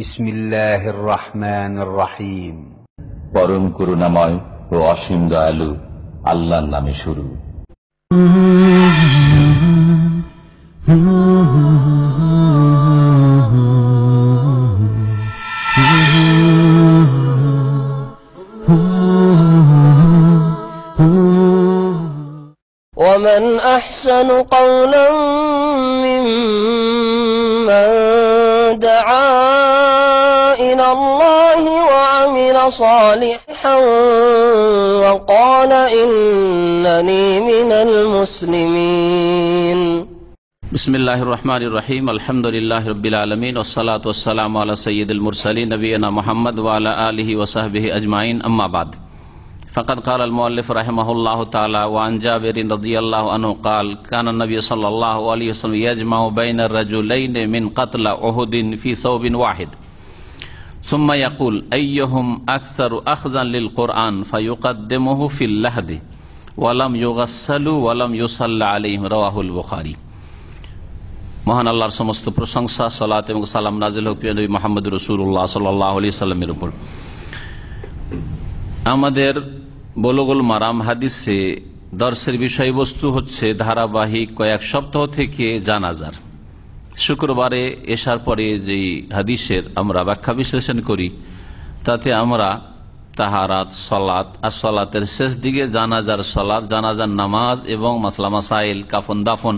বিসমিল্লাহির রহমানির রহিম। পরম করুণাময় ও অসীম দয়ালু আল্লাহর নামে শুরু। ومن أحسن قولا ممن دعا إلى الله وعمل صالحا وقال إنني من المسلمين বিসমিল্লাহির রহমানির রহিম। আলহামদুলিল্লাহি রাব্বিল আলামিন ওয়াসসালাতু ওয়াসসালামু আলা সাইয়্যিদিল মুরসালিন নবিয়িনা মুহাম্মদ ওয়া আলা আলিহি ওয়া সাহবিহি আজমাইন, আম্মা বাদ। ফাকাদ ক্বালা আল মুআল্লিফ রাহিমাহুল্লাহু তাআলা ওয়া আন জাবির রাদিয়াল্লাহু আনহু ক্বাল কানা নবী সাল্লাল্লাহু আলাইহি ওয়াসাল্লাম ইয়াজমাউ বাইনার রাজুলাইনি মিন কাতলা উহুদিন ফি সাওবিন ওয়াহিদ সুম্মা ইয়াকুল আইয়ুহুম আকসারু আখযান লিল কুরআন ফায়ুকদ্দিমুহু ফিল লাহদি ওয়া লাম ইউগাসসালু ওয়া লাম ইউসাল্লা আলাইহিম, রাওয়াহুল বুখারী। মহান আল্লাহর সমস্ত প্রশংসা, সালাত এবং সালাম নাজিল হোক প্রিয় নবী মুহাম্মদ রাসূলুল্লাহ সাল্লাল্লাহু আলাইহি সাল্লামের উপর। আমাদের বুলুগুল মারাম হাদিসে দর্শের বিষয়বস্তু হচ্ছে ধারাবাহিক কয়েক সপ্তাহ থেকে জানাজার। শুক্রবারে এশার পরে যেই হাদিসের আমরা ব্যাখ্যা বিশ্লেষণ করি তাতে আমরা তাহারাত, সলাত আর সলাতের শেষ দিকে জানাজার সলাত, জানাজার নামাজ এবং মাসলা মাসাইল, কাফন দাফন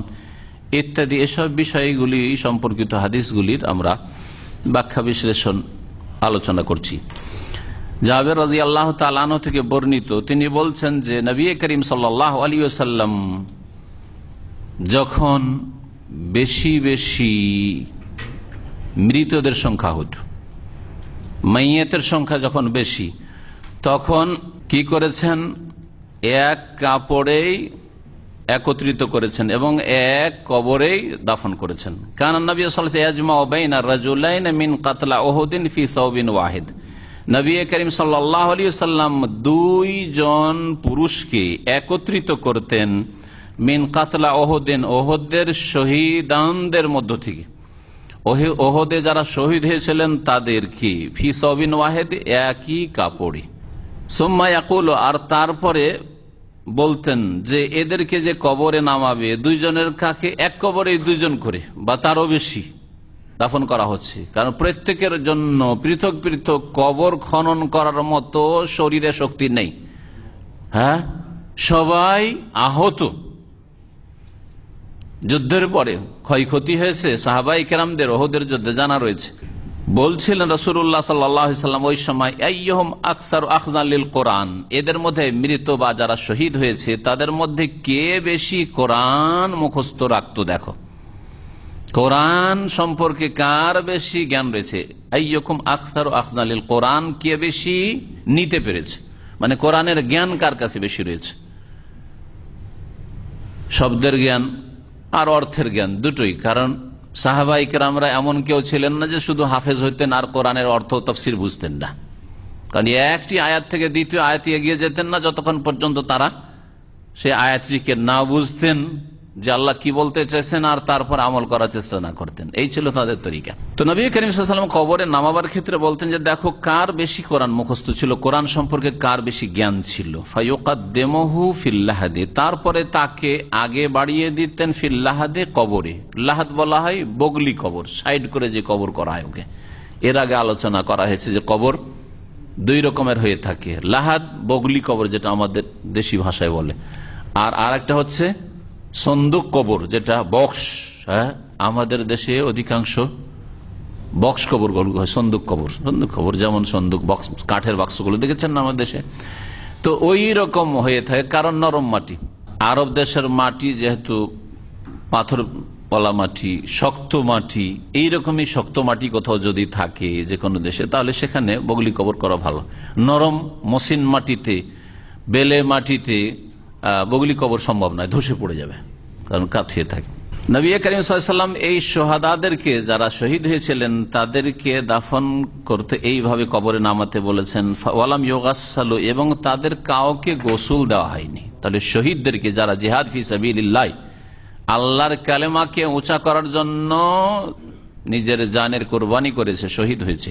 ইত্যাদি এসব বিষয়গুলি সম্পর্কিত হাদিসগুলির আমরা ব্যাখ্যা বিশ্লেষণ আলোচনা করছি। জাবের রাদিয়াল্লাহু তাআলা আনহু থেকে বর্ণিত, তিনি বলছেন যে নবী করিম সাল্লাল্লাহু আলাইহি ওয়াসাল্লাম যখন বেশি বেশি মৃতদের সংখ্যা হতো, মাইয়াতের সংখ্যা যখন বেশি, তখন কি করেছেন, এক কাপড়েই একত্রিত করেছেন এবং এক কবরেই দাফন করেছেন। কারণ নবী সাল্লাল্লাহু আলাইহি ওয়াসাল্লাম ইয়াজমাউ বাইনা রাজুলাইনি মিন কাতলা উহুদিন ফি সাওবিন ওয়াহিদ। নবী করিম সাল্লাল্লাহু আলাইহি ওয়াসাল্লাম দুইজন পুরুষকে একত্রিত করতেন মিন কাতলা উহুদিন, উহুদের শহীদানদের মধ্য থেকে, ওহদে যারা শহীদ হয়েছিলেন তাদেরকে, ফি সাওবিন ওয়াহিদ, একই কাপড়ে। সুম্মা ইয়াকুলু, আর তারপরে বলতেন যে এদেরকে যে কবরে নামাবে, দুইজনের কাকে এক কবরে দুইজন করে বা তারও বেশি দাফন করা হচ্ছে, কারণ প্রত্যেকের জন্য পৃথক পৃথক কবর খনন করার মতো শরীরে শক্তি নেই। হ্যাঁ, সবাই আহত, যুদ্ধের পরে ক্ষয়ক্ষতি হয়েছে সাহাবায়ে কেরামদের, ওহদের যুদ্ধে জানা রয়েছে। বলছিলেন রাসূলুল্লাহ সাল্লাল্লাহু আলাইহি ওয়াসাল্লাম ওই সময়, আইয়ুহুম আকসারু আখযান লিল কোরআন, এদের মধ্যে মৃত বা যারা শহীদ হয়েছে তাদের মধ্যে কে বেশি কোরআন মুখস্থ রাখতো। দেখো, কোরআন সম্পর্কে কার বেশি জ্ঞান রয়েছে। আইয়ুকুম আকসারু আখযান লিল কোরআন, কে বেশি নিতে পেরেছে, মানে কোরআনের জ্ঞান কার কাছে বেশি রয়েছে। শব্দের জ্ঞান আর অর্থের জ্ঞান দুটোই। কারণ সাহাবায়ে কেরামরা এমন কেউ ছিলেন না যে শুধু হাফেজ হইতেন আর কোরআনের অর্থ তাফসীর বুঝতেন না। কারণ একটি আয়াত থেকে দ্বিতীয় আয়াতে এগিয়ে যেতেন না যতক্ষণ পর্যন্ত তারা সেই আয়াতটিকে না বুঝতেন যে আল্লাহ কি বলতে চাইছেন, আর তারপর আমল করার চেষ্টা না করতেন। এই ছিল তাদের তরিকা। তো নবী করিম সাল্লাল্লাহু আলাইহি ওয়াসাল্লাম কবরে নামাবার ক্ষেত্রে বলতেন যে দেখো কার বেশি কোরআন মুখস্থ ছিল, কোরআন সম্পর্কে কার বেশি জ্ঞান ছিল। ফায়ুকদ্দিমুহু ফিল লাহদি, তারপরে তাকে আগে বাড়িয়ে দিতেন ফিল লাহদি, কবরে। লাহাদ বলা হয় বগলি কবর, সাইড করে যে কবর করা হয় ওকে। এর আগে আলোচনা করা হয়েছে যে কবর দুই রকমের হয়ে থাকে, লাহাদ বগলি কবর যেটা আমাদের দেশি ভাষায় বলে, আর আরেকটা হচ্ছে সন্দুক কবর, যেটা বক্স। হ্যাঁ, আমাদের দেশে অধিকাংশ বক্স কবর গুলো হয়, সন্দুক কবর। সন্দুক কবর যেমন সন্দুক বক্স, কাঠের বাক্সগুলো দেখেছেন না আমাদের দেশে, তো ওই রকম হয়ে থাকে। কারণ নরম মাটি, আরব দেশের মাটি যেহেতু পাথর পলা মাটি, শক্ত মাটি, এইরকমই শক্ত মাটি কোথাও যদি থাকে যে কোনো দেশে, তাহলে সেখানে বগলি কবর করা ভালো। নরম মসৃণ মাটিতে, বেলে মাটিতে বগলি কবর সম্ভব নয়, ধসে পড়ে যাবে, কারণ কাঠিয়ে থাকে। নবী করিম সাল্লাল্লাহু আলাইহি ওয়াসাল্লাম এই শহাদাদেরকে, যারা শহীদ হয়েছিলেন তাদেরকে দাফন করতে এইভাবে কবরে নামাতে বলেছেন। ওয়ালাম ইউগাসসালু, এবং তাদের কাউকে গোসল দেওয়া হয়নি। তাহলে শহীদদেরকে, যারা জিহাদ ফি সাবিলিল্লাহ, আল্লাহর কালেমাকে উঁচা করার জন্য নিজের জানের কোরবানি করেছে, শহীদ হয়েছে,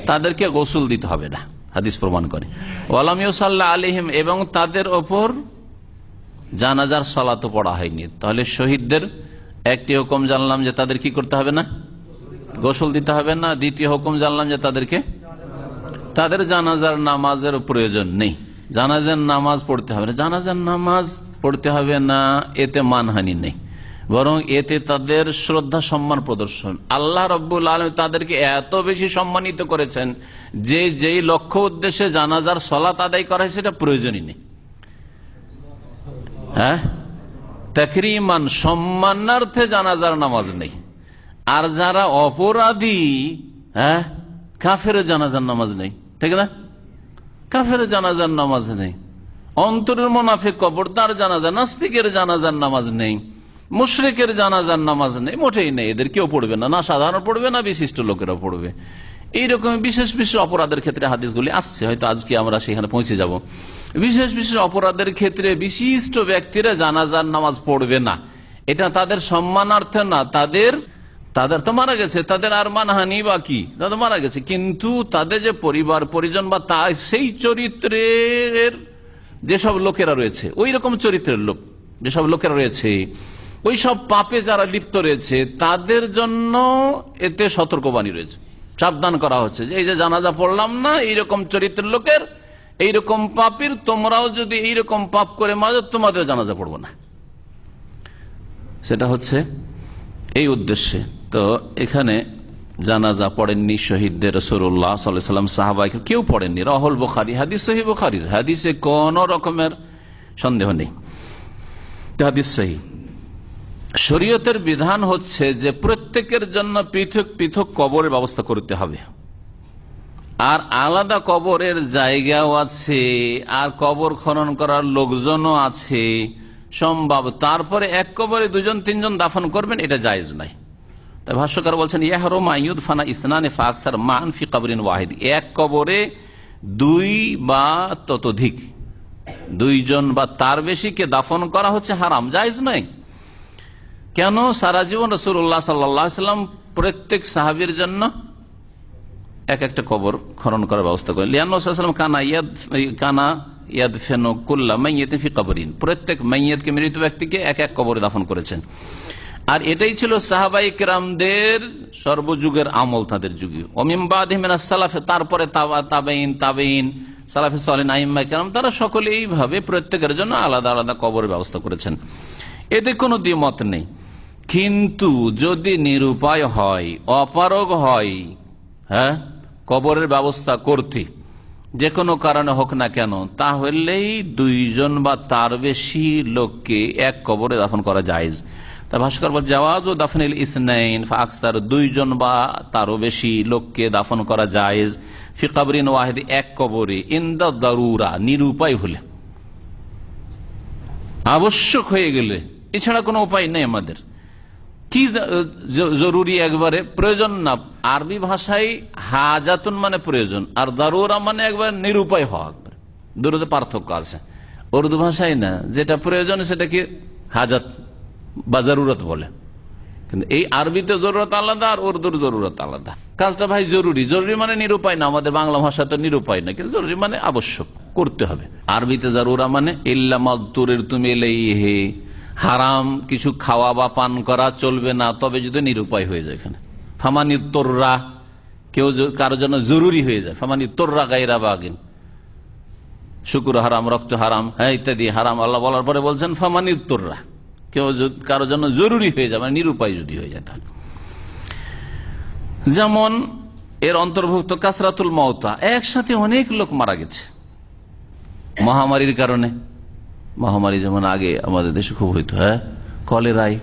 তাদেরকে গোসল দিতে হবে না, হাদিস প্রমাণ করে। ওয়ালাম ইউসাল্লা আলাইহিম, এবং তাদের ওপর জানাজার সালাতও পড়া হয়নি। তাহলে শহীদদের একটি হুকুম জানলাম যে তাদের কি করতে হবে না, গোসল দিতে হবে না। দ্বিতীয় হুকুম জানলাম যে তাদের জানাজার নামাজের প্রয়োজন নেই, জানাজার নামাজ পড়তে হবে না। জানাজার নামাজ পড়তে হবে না, এতে মানহানি নেই, বরং এতে তাদের শ্রদ্ধা সম্মান প্রদর্শন। আল্লাহ রাব্বুল আলামিন তাদেরকে এত বেশি সম্মানিত করেছেন যে যেই লক্ষ্য উদ্দেশ্যে জানাজার সালাত আদায় করা হয় সেটা প্রয়োজনই নেই। হ্যাঁ, তাকরীমান, সম্মানার্থে জানাজার নামাজ নেই। আর যারা অপরাধী, হ্যাঁ, কাফের জানাজার নামাজ নেই, ঠিক না? কাফের জানাজার নামাজ নেই, অন্তরের মুনাফিক কবর তার জানাজা, নাস্তিকের জানাজার নামাজ নেই, মুশরিকের জানাজার নামাজ নেই, মোটেই নেই। এদের কেউ পড়বে না, না সাধারণ পড়বে না বিশিষ্ট লোকেরা পড়বে। এইরকম বিশেষ বিশেষ অপরাধের ক্ষেত্রে হাদিসগুলি আসছে, হয়তো আজকে আমরা সেখানে পৌঁছে যাব। বিশেষ বিশেষ অপরাধের ক্ষেত্রে বিশিষ্ট ব্যক্তিরা জানাজার নামাজ পড়বে না, এটা তাদের সম্মানার্থে না। তাদের তো মারা গেছে, তাদের আর মানহানি বাকি, তাদের মারা গেছে, কিন্তু তাদের যে পরিবার পরিজন বা তা সেই চরিত্রের যেসব লোকেরা রয়েছে, ওই রকম চরিত্রের লোক যেসব লোকেরা রয়েছে, ওই সব পাপে যারা লিপ্ত রয়েছে, তাদের জন্য এতে সতর্কবাণী রয়েছে, সাবধান করা হচ্ছে যে এই যে জানাজা পড়লাম না, এইরকম চরিত্রের লোকের, এইরকম পাপীর, তোমরাও যদি এইরকম পাপ করে মারো, তোমাদের জানাজা পড়বো না। সেটা হচ্ছে এই উদ্দেশ্যে। তো এখানে জানাজা পড়েননি শহীদদের রাসূলুল্লাহ সাল্লাল্লাহু আলাইহি ওয়াসাল্লাম, সাহাবায়ে কেউ পড়েননি। রাহুল বুখারী, হাদিস সহিহ বুখারীর, হাদিসে কোন রকমের সন্দেহ নেই, হাদিস সহিহ। শরীয়তের বিধান হচ্ছে যে প্রত্যেকের জন্য পৃথক পৃথক কবরের ব্যবস্থা করতে হবে, আর আলাদা কবরের জায়গাও আছে, আর কবর খনন করার লোকজনও আছে সম্ভব। তারপরে এক কবরে দুজন তিনজন দাফন করবেন, এটা জায়েজ নাই। তাই ভাষ্যকার বলছেন ইয়াহরুম আইয়ুদ ফানা ইসনানে ফাকসার মান ফি কবরিন ওয়াহিদ, এক কবরে দুই বা ততোধিক, দুইজন বা তার বেশিকে দাফন করা হচ্ছে হারাম, জায়েজ নাই। কেন? সারা জীবন রাসূলুল্লাহ সাল্লাল্লাহু আলাইহি ওয়াসাল্লাম প্রত্যেক সাহাবীর জন্য এক একটা কবর খনন করার ব্যবস্থা করেন। লিআন্নাহু সাল্লাল্লাহু আলাইহি ওয়াসাল্লাম কানা ইয়াদফিনু কুল্লা মাইয়িতিন ফি কবরিন, প্রত্যেক মাইয়িতকে, মৃত ব্যক্তিকে এক এক কবরে দাফন করেছেন। আর এটাই ছিল সাহাবায়ে কেরামদের সর্বযুগের আমল, তাদের যুগে। ওমিন বাদিহিম মিনাস সালাফ, তারপরে তাবেঈন, সালাফে সালেহিন, আইম্মায়ে কেরাম, তারা সকলে এইভাবে প্রত্যেকের জন্য আলাদা আলাদা কবরের ব্যবস্থা করেছেন। এতে কোনো দ্বিমত নেই। কিন্তু যদি নিরুপায় হয়, অপারগ হয়, হ্যাঁ, কবরের ব্যবস্থা করতে, যে কোনো কারণে হোক না কেন, তাহলেই দুইজন বা তার বেশি লোককে এক কবরে দাফন করা জায়েজ। তা ভাস্কর বল জাওয়াজ ও দাফনিল ইসনাইন ফাকসার, দুইজন বা তারও বেশি লোককে দাফন করা জায়েজ ফি কবরিন ওয়াহিদ, এক কবরে, ইনদা দারুরা, নিরুপায় হলে, আবশ্যক হয়ে গেলে, এছাড়া কোনো উপায় নেই আমাদের। কি জরুরি, একবারে প্রয়োজন না। আরবি ভাষায় হাজাতুন মানে প্রয়োজন, আর দারুরা মানে একবার নিরুপায় হওয়া, দুটোতে পার্থক্য আছে। উর্দু ভাষায় না, যেটা প্রয়োজন সেটাকে হাজাত বা জরুরত বলে, কিন্তু এই আরবিতে জরুরত আলাদা আর উর্দুর জরুরত আলাদা। কাজটা ভাই জরুরি, জরুরি মানে নিরুপায় না, আমাদের বাংলা ভাষা তো নিরুপায় না, কিন্তু জরুরি মানে আবশ্যক, করতে হবে। আরবিতে জরুরা মানে ইল্লা মাযদুরির তুমি ইলাইহি, হারাম কিছু খাওয়া বা পান করা চলবে না, তবে যদি নিরুপায় হয়ে যায়। এখানে ফামানিত তোররা, কেউ কারোর জন্য জরুরি হয়ে যায়, ফামানিত তোররা গায়রা বাগিন, শুকুর হারাম, রক্ত হারাম, হ্যাঁ, ইত্যাদি হারাম আল্লাহ বলার পরে বলছেন ফামানিত তোররা, কেউ কারোর জন্য জরুরি হয়ে যায়, মানে নিরুপায় যদি হয়ে যায়। তাহলে যেমন এর অন্তর্ভুক্ত কাসরাতুল মাউতা, একসাথে অনেক লোক মারা গেছে মহামারীর কারণে। মহামারী যেমন আগে আমাদের দেশে খুব হইতো, হ্যাঁ, কলেরায়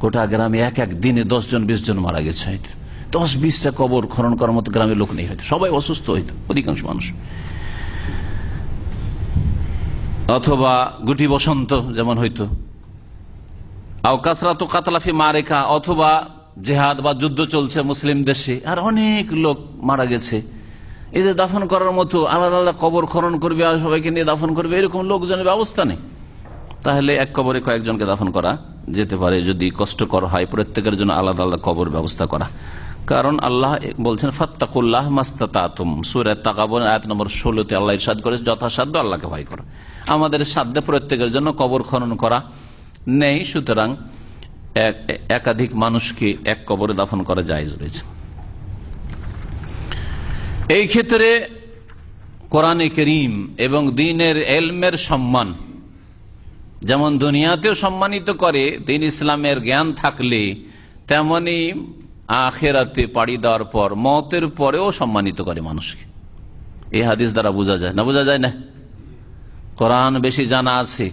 গোটা গ্রামে এক এক দিনে 10 জন 20 জন মারা গেছে, 10-20টা কবর খনন করার মতো গ্রামের লোক নেই, হয়তো সবাই অসুস্থ হইতো, অধিকাংশ মানুষ। অথবা গুটি বসন্ত যেমন হইতো, আও কাসরাতু কাতলাফি মারেকা, অথবা জেহাদ বা যুদ্ধ চলছে মুসলিম দেশে, আর অনেক লোক মারা গেছে, এদের দাফন করার মতো আলাদা আলাদা কবর খনন করবে আর সবাইকে নিয়ে দাফন করবে, এরকম লোকজনের ব্যবস্থা নেই। তাহলে এক কবরে কয়েকজনকে দাফন করা যেতে পারে, যদি কষ্টকর হয় প্রত্যেকের জন্য আলাদা আলাদা কবর ব্যবস্থা করা। কারণ আল্লাহ বলছেন ফাত্তাকুল্লাহ মাস্তাতাতুম, সূরা তাগাবুন আয়াত নম্বর 16-তে আল্লাহ ইরশাদ করেছে যথাসাধ্য আল্লাহকে ভয় করো। আমাদের সাধ্যে প্রত্যেকের জন্য কবর খনন করা নেই, সুতরাং একাধিক মানুষকে এক কবরে দাফন করা জায়েজ রয়েছে। এই ক্ষেত্রে কোরআনে কারীম এবং দ্বীনের ইলমের সম্মান যেমন দুনিয়াতেও সম্মানিত করে, দ্বীন ইসলামের জ্ঞান থাকলে, তেমনি আখিরাতে পাড়ি দেওয়ার পর মওতের পরেও সম্মানিত করে মানুষকে। এই হাদিস দ্বারা বোঝা যায় না, বোঝা যায় না? কোরআন বেশি জানা আছে,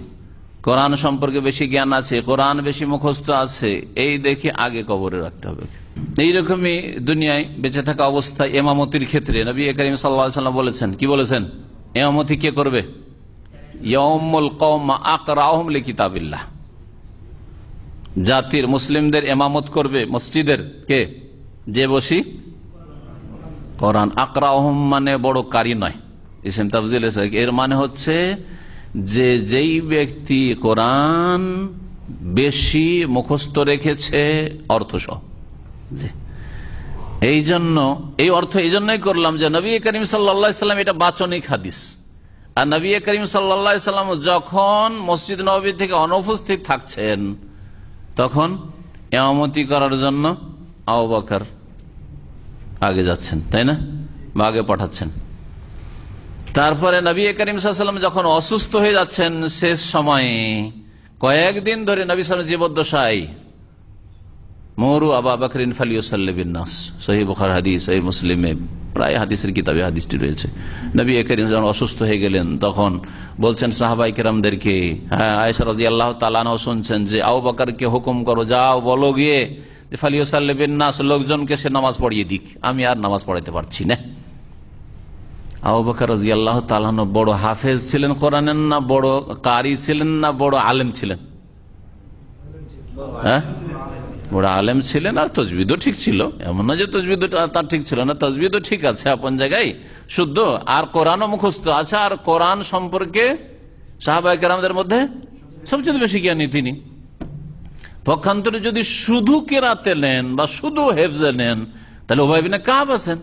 কোরআন সম্পর্কে বেশি জ্ঞান আছে, কোরআন বেশি মুখস্থ আছে, এই দেখে আগে কবরে রাখতে হবে। এইরকমই দুনিয়ায় বেঁচে থাকা অবস্থায় ইমামতির ক্ষেত্রে নবী করিম সাল্লাল্লাহু আলাইহি ওয়াসাল্লাম বলেছেন, কি বলেছেন? ইমামতি কে করবে? ইয়াউমুল কওম আকরাউহুম লিকিতাবিল্লাহ, জাতির মুসলিমদের ইমামত করবে মসজিদের কে? যে বসি কোরআন। আকরাউহুম মানে বড় কারি নয়, ইসম তাফজিল, এর মানে হচ্ছে যে যেই ব্যক্তি কোরআন বেশি মুখস্থ রেখেছে অর্থসহ। এই জন্য এই অর্থ এই জন্যই করলাম যে নবী করিম সাল্লাল্লাহু আলাইহি ওয়াসাল্লাম এটা বাচনিক হাদিস, আর নবী করিম সাল্লাল্লাহু আলাইহি ওয়াসাল্লাম যখন মসজিদ নববী থেকে অনুপস্থিত থাকছেন তখন ইমামতি করার জন্য আবু বকর আগে যাচ্ছেন, তাই না, বা আগে পাঠাচ্ছেন। তারপরে নবী করিম সাল্লাল্লাহু আলাইহি ওয়াসাল্লাম যখন অসুস্থ হয়ে যাচ্ছেন শেষ সময়ে, কয়েকদিন ধরে নবী সাল্লাল্লাহু আলাইহি ওয়াসাল্লাম জীবদ্দশায় মুরু আবু বকরিন ফালিয়ুসাল্লি বিন-নাস, সহিহ বুখারী হাদিস, সহিহ মুসলিমে প্রায় হাদিসের কিতাবে হাদিসটি রয়েছে। নবী করিম যখন অসুস্থ হয়ে গেলেন তখন বলছেন সাহাবায়ে কেরামদেরকে, আয়েশা রাদিয়াল্লাহু তাআলা আনহা শুনছেন যে আবু বকরকে হুকুম করো, যাও বলো গিয়ে যে ফালিয়ুসাল্লি বিন-নাস, লোকজনকে সে নামাজ পড়িয়ে দিক, আমি আর নামাজ পড়াইতে পারছি না। আবু বকর রাদিয়াল্লাহু তাআলা আনহু বড় হাফেজ ছিলেন কোরআনের, না বড় কারি ছিলেন, না বড় আলেম ছিলেন? হ্যাঁ, বড় আলেম ছিলেন, আর তাজবিদও ঠিক ছিল, এমন না যে তাজবিদটা তার ঠিক ছিল না, তাজবিদও ঠিক আছে আপন জায়গায় শুদ্ধ, আর কোরআনও মুখস্থ আছে, আর কোরআন সম্পর্কে সাহাবায়ে কেরামদের মধ্যে সবচেয়ে বেশি জ্ঞানী তিনি। পক্ষান্তরে যদি শুধু কেরাতে নেন বা শুধু হেফজে নেন তাহলে উবাই বিন কাব আছেন,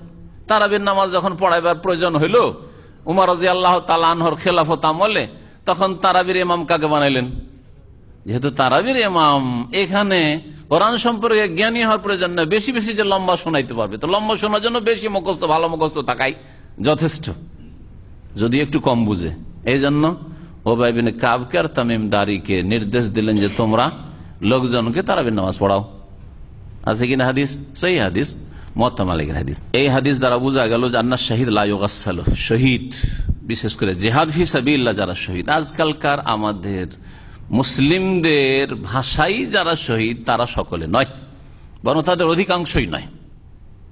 তারাবির নামাজ যখন পড়াইবার প্রয়োজন হইল উমর রাদিয়াল্লাহু তাআলা আনহুর খেলাফত আমলে, তখন তারাবির ইমাম কাকে বানাইলেন? যেহেতু তারাবির ইমাম, এখানে কোরআন সম্পর্কে জ্ঞানী হওয়ার প্রয়োজন না, বেশি বেশি যে লম্বা শোনাইতে পারবে, তো লম্বা শোনার জন্য বেশি মুখস্থ, ভালো মুখস্থ থাকাই যথেষ্ট, যদি একটু কম বুঝে। এই জন্য উবাই বিন কাবকে আর তামিম দারিকে নির্দেশ দিলেন যে তোমরা লোকজনকে তারাবির নামাজ পড়াও। আছে কিনা হাদিস? সেই হাদিস, মুওয়াত্তা মালিকের হাদিস। এই হাদিস দ্বারা বোঝা গেল যে আন্না শাহিদ লা ইউগাসসালু, শহীদ বিশেষ করে জিহাদ ফি সাবিলিল্লাহ যারা শহীদ, আজকালকার আমাদের মুসলিমদের ভাষাই যারা শহীদ তারা সকলে নয়, বরং তাদের অধিকাংশই নয়,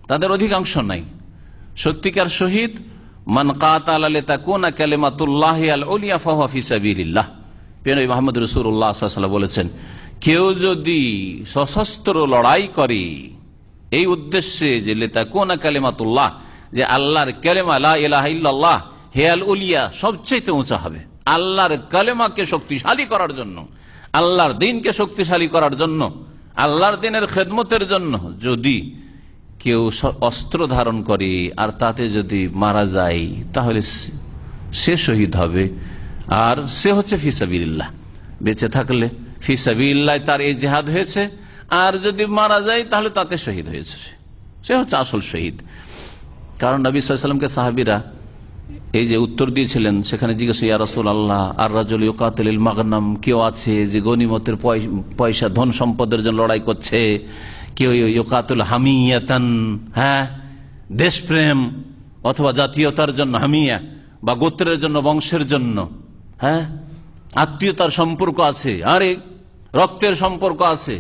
তাদের অধিকাংশ নাই। সত্যিকার শহীদ মান কাতালা লিতাকুনা কালিমাতুল্লাহি আল উলিয়া ফাহুয়া ফি সাবিলিল্লাহ। নবী মুহাম্মদ রাসূলুল্লাহ সাল্লাল্লাহু আলাইহি ওয়াসাল্লাম বলেছেন, কেউ যদি সশস্ত্র লড়াই করে এই উদ্দেশ্যে যে লিতাকুনা কালিমাতুল্লাহ, যে আল্লাহর কালেমা লা ইলাহা ইল্লাল্লাহ হে আল উলিয়া, সবচেয়ে উঁচা হবে, আল্লাহর কালেমাকে শক্তিশালী করার জন্য, আল্লাহর দ্বীনকে শক্তিশালী করার জন্য, আল্লাহর দ্বীনের খেদমতের জন্য যদি কেউ অস্ত্র ধারণ করে আর তাতে যদি মারা যায় তাহলে সে শহীদ হবে, আর সে হচ্ছে ফি সাবিলিল্লাহ। বেঁচে থাকলে ফি সাবিলিল্লাহ তার এই জিহাদ হয়েছে, আর যদি মারা যায় তাহলে তাতে শহীদ হয়েছে, সে হচ্ছে আসল শহীদ। কারণ নবী সাল্লাল্লাহু আলাইহি ওয়াসাল্লামকে সাহাবীরা এই যে উত্তর দিয়েছিলেন, সেখানে জিজ্ঞেস ইয়া রাসূলুল্লাহ আর রাজুল ইউকাতিলুল মাগনাম, কেউ আছে যে গনিমতের পয়সা ধন সম্পদের জন্য লড়াই করছে, কেউ ইউকাতিল হামিয়াতান, হ্যাঁ দেশপ্রেম অথবা জাতীয়তার জন্য, হামিয়া বা গোত্রের জন্য, বংশের জন্য, হ্যাঁ আত্মীয়তার সম্পর্ক আছে, আরে রক্তের সম্পর্ক আছে,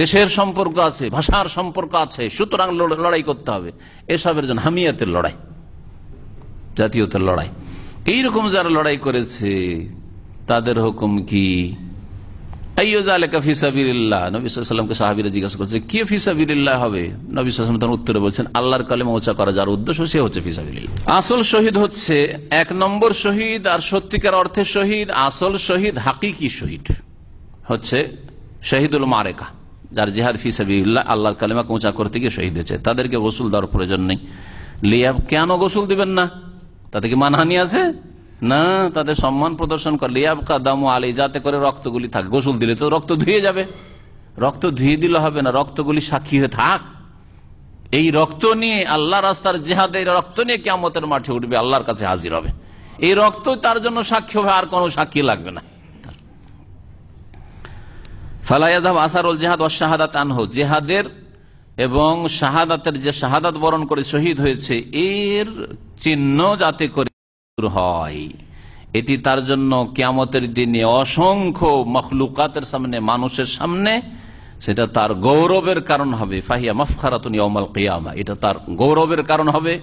দেশের সম্পর্ক আছে, ভাষার সম্পর্ক আছে, সুতরাং লড়াই করতে হবে, এসবের জন্য হামিয়াতের লড়াই, জাতীয়তার লড়াই। এইরকম যারা লড়াই করেছে তাদের হুকুম কি? ফি সাবিলিল্লাহ। নবী সাল্লাল্লাহু আলাইহি ওয়াসাল্লামকে সাহাবীরা জিজ্ঞাসা করছে কে ফি সাবিলিল্লাহ হবে? নবী সাল্লাল্লাহু আলাইহি ওয়াসাল্লাম তার উত্তরে বলছেন আল্লাহর কালেমা উঁচা করা যার উদ্দেশ্য সে হচ্ছে ফি সাবিলিল্লাহ। আসল শহীদ হচ্ছে এক নম্বর শহীদ, আর সত্যিকার অর্থে শহীদ, আসল শহীদ, হাকিকি শহীদ হচ্ছে শহীদুল মারেকা, যার জিহাদ ফি সাবিলিল্লাহ আল্লাহর কালেমাকে উঁচা করতে গিয়ে শহীদ হয়েছে, তাদেরকে গোসল দেওয়ার প্রয়োজন নেই। লিয়াব কেন গোসল দিবেন না? তাতে কি মানহানি আছে? না, তাদের সম্মান প্রদর্শন করে। লিয়াব কা দামু আলী, যাতে করে রক্তগুলি থাকে। গোসল দিলে তো রক্ত ধুয়ে যাবে, রক্ত ধুয়ে দিলে হবে না, রক্তগুলি সাক্ষী হয়ে থাক। এই রক্ত নিয়ে আল্লাহ রাস্তার জিহাদ, এই রক্ত নিয়ে কিয়ামতের মাঠে উঠবে, আল্লাহর কাছে হাজির হবে। এই রক্ত তার জন্য সাক্ষী হবে, আর কোনো সাক্ষী লাগবে না। ফালায়াযাব আসারুল জিহাদ ওয়াশ শাহাদাত আনহু, জিহাদের এবং শাহাদাতের, যে শাহাদাত বরণ করে শহীদ হয়েছে, এর চিহ্ন যাতে করে হয়, এটি তার জন্য কিয়ামতের দিনে অসংখ্য মখলুকাতের সামনে, মানুষের সামনে সেটা তার গৌরবের কারণ হবে। ফাহিয়া মাফখারাতুন ইয়াউমাল কিয়ামা, এটা তার গৌরবের কারণ হবে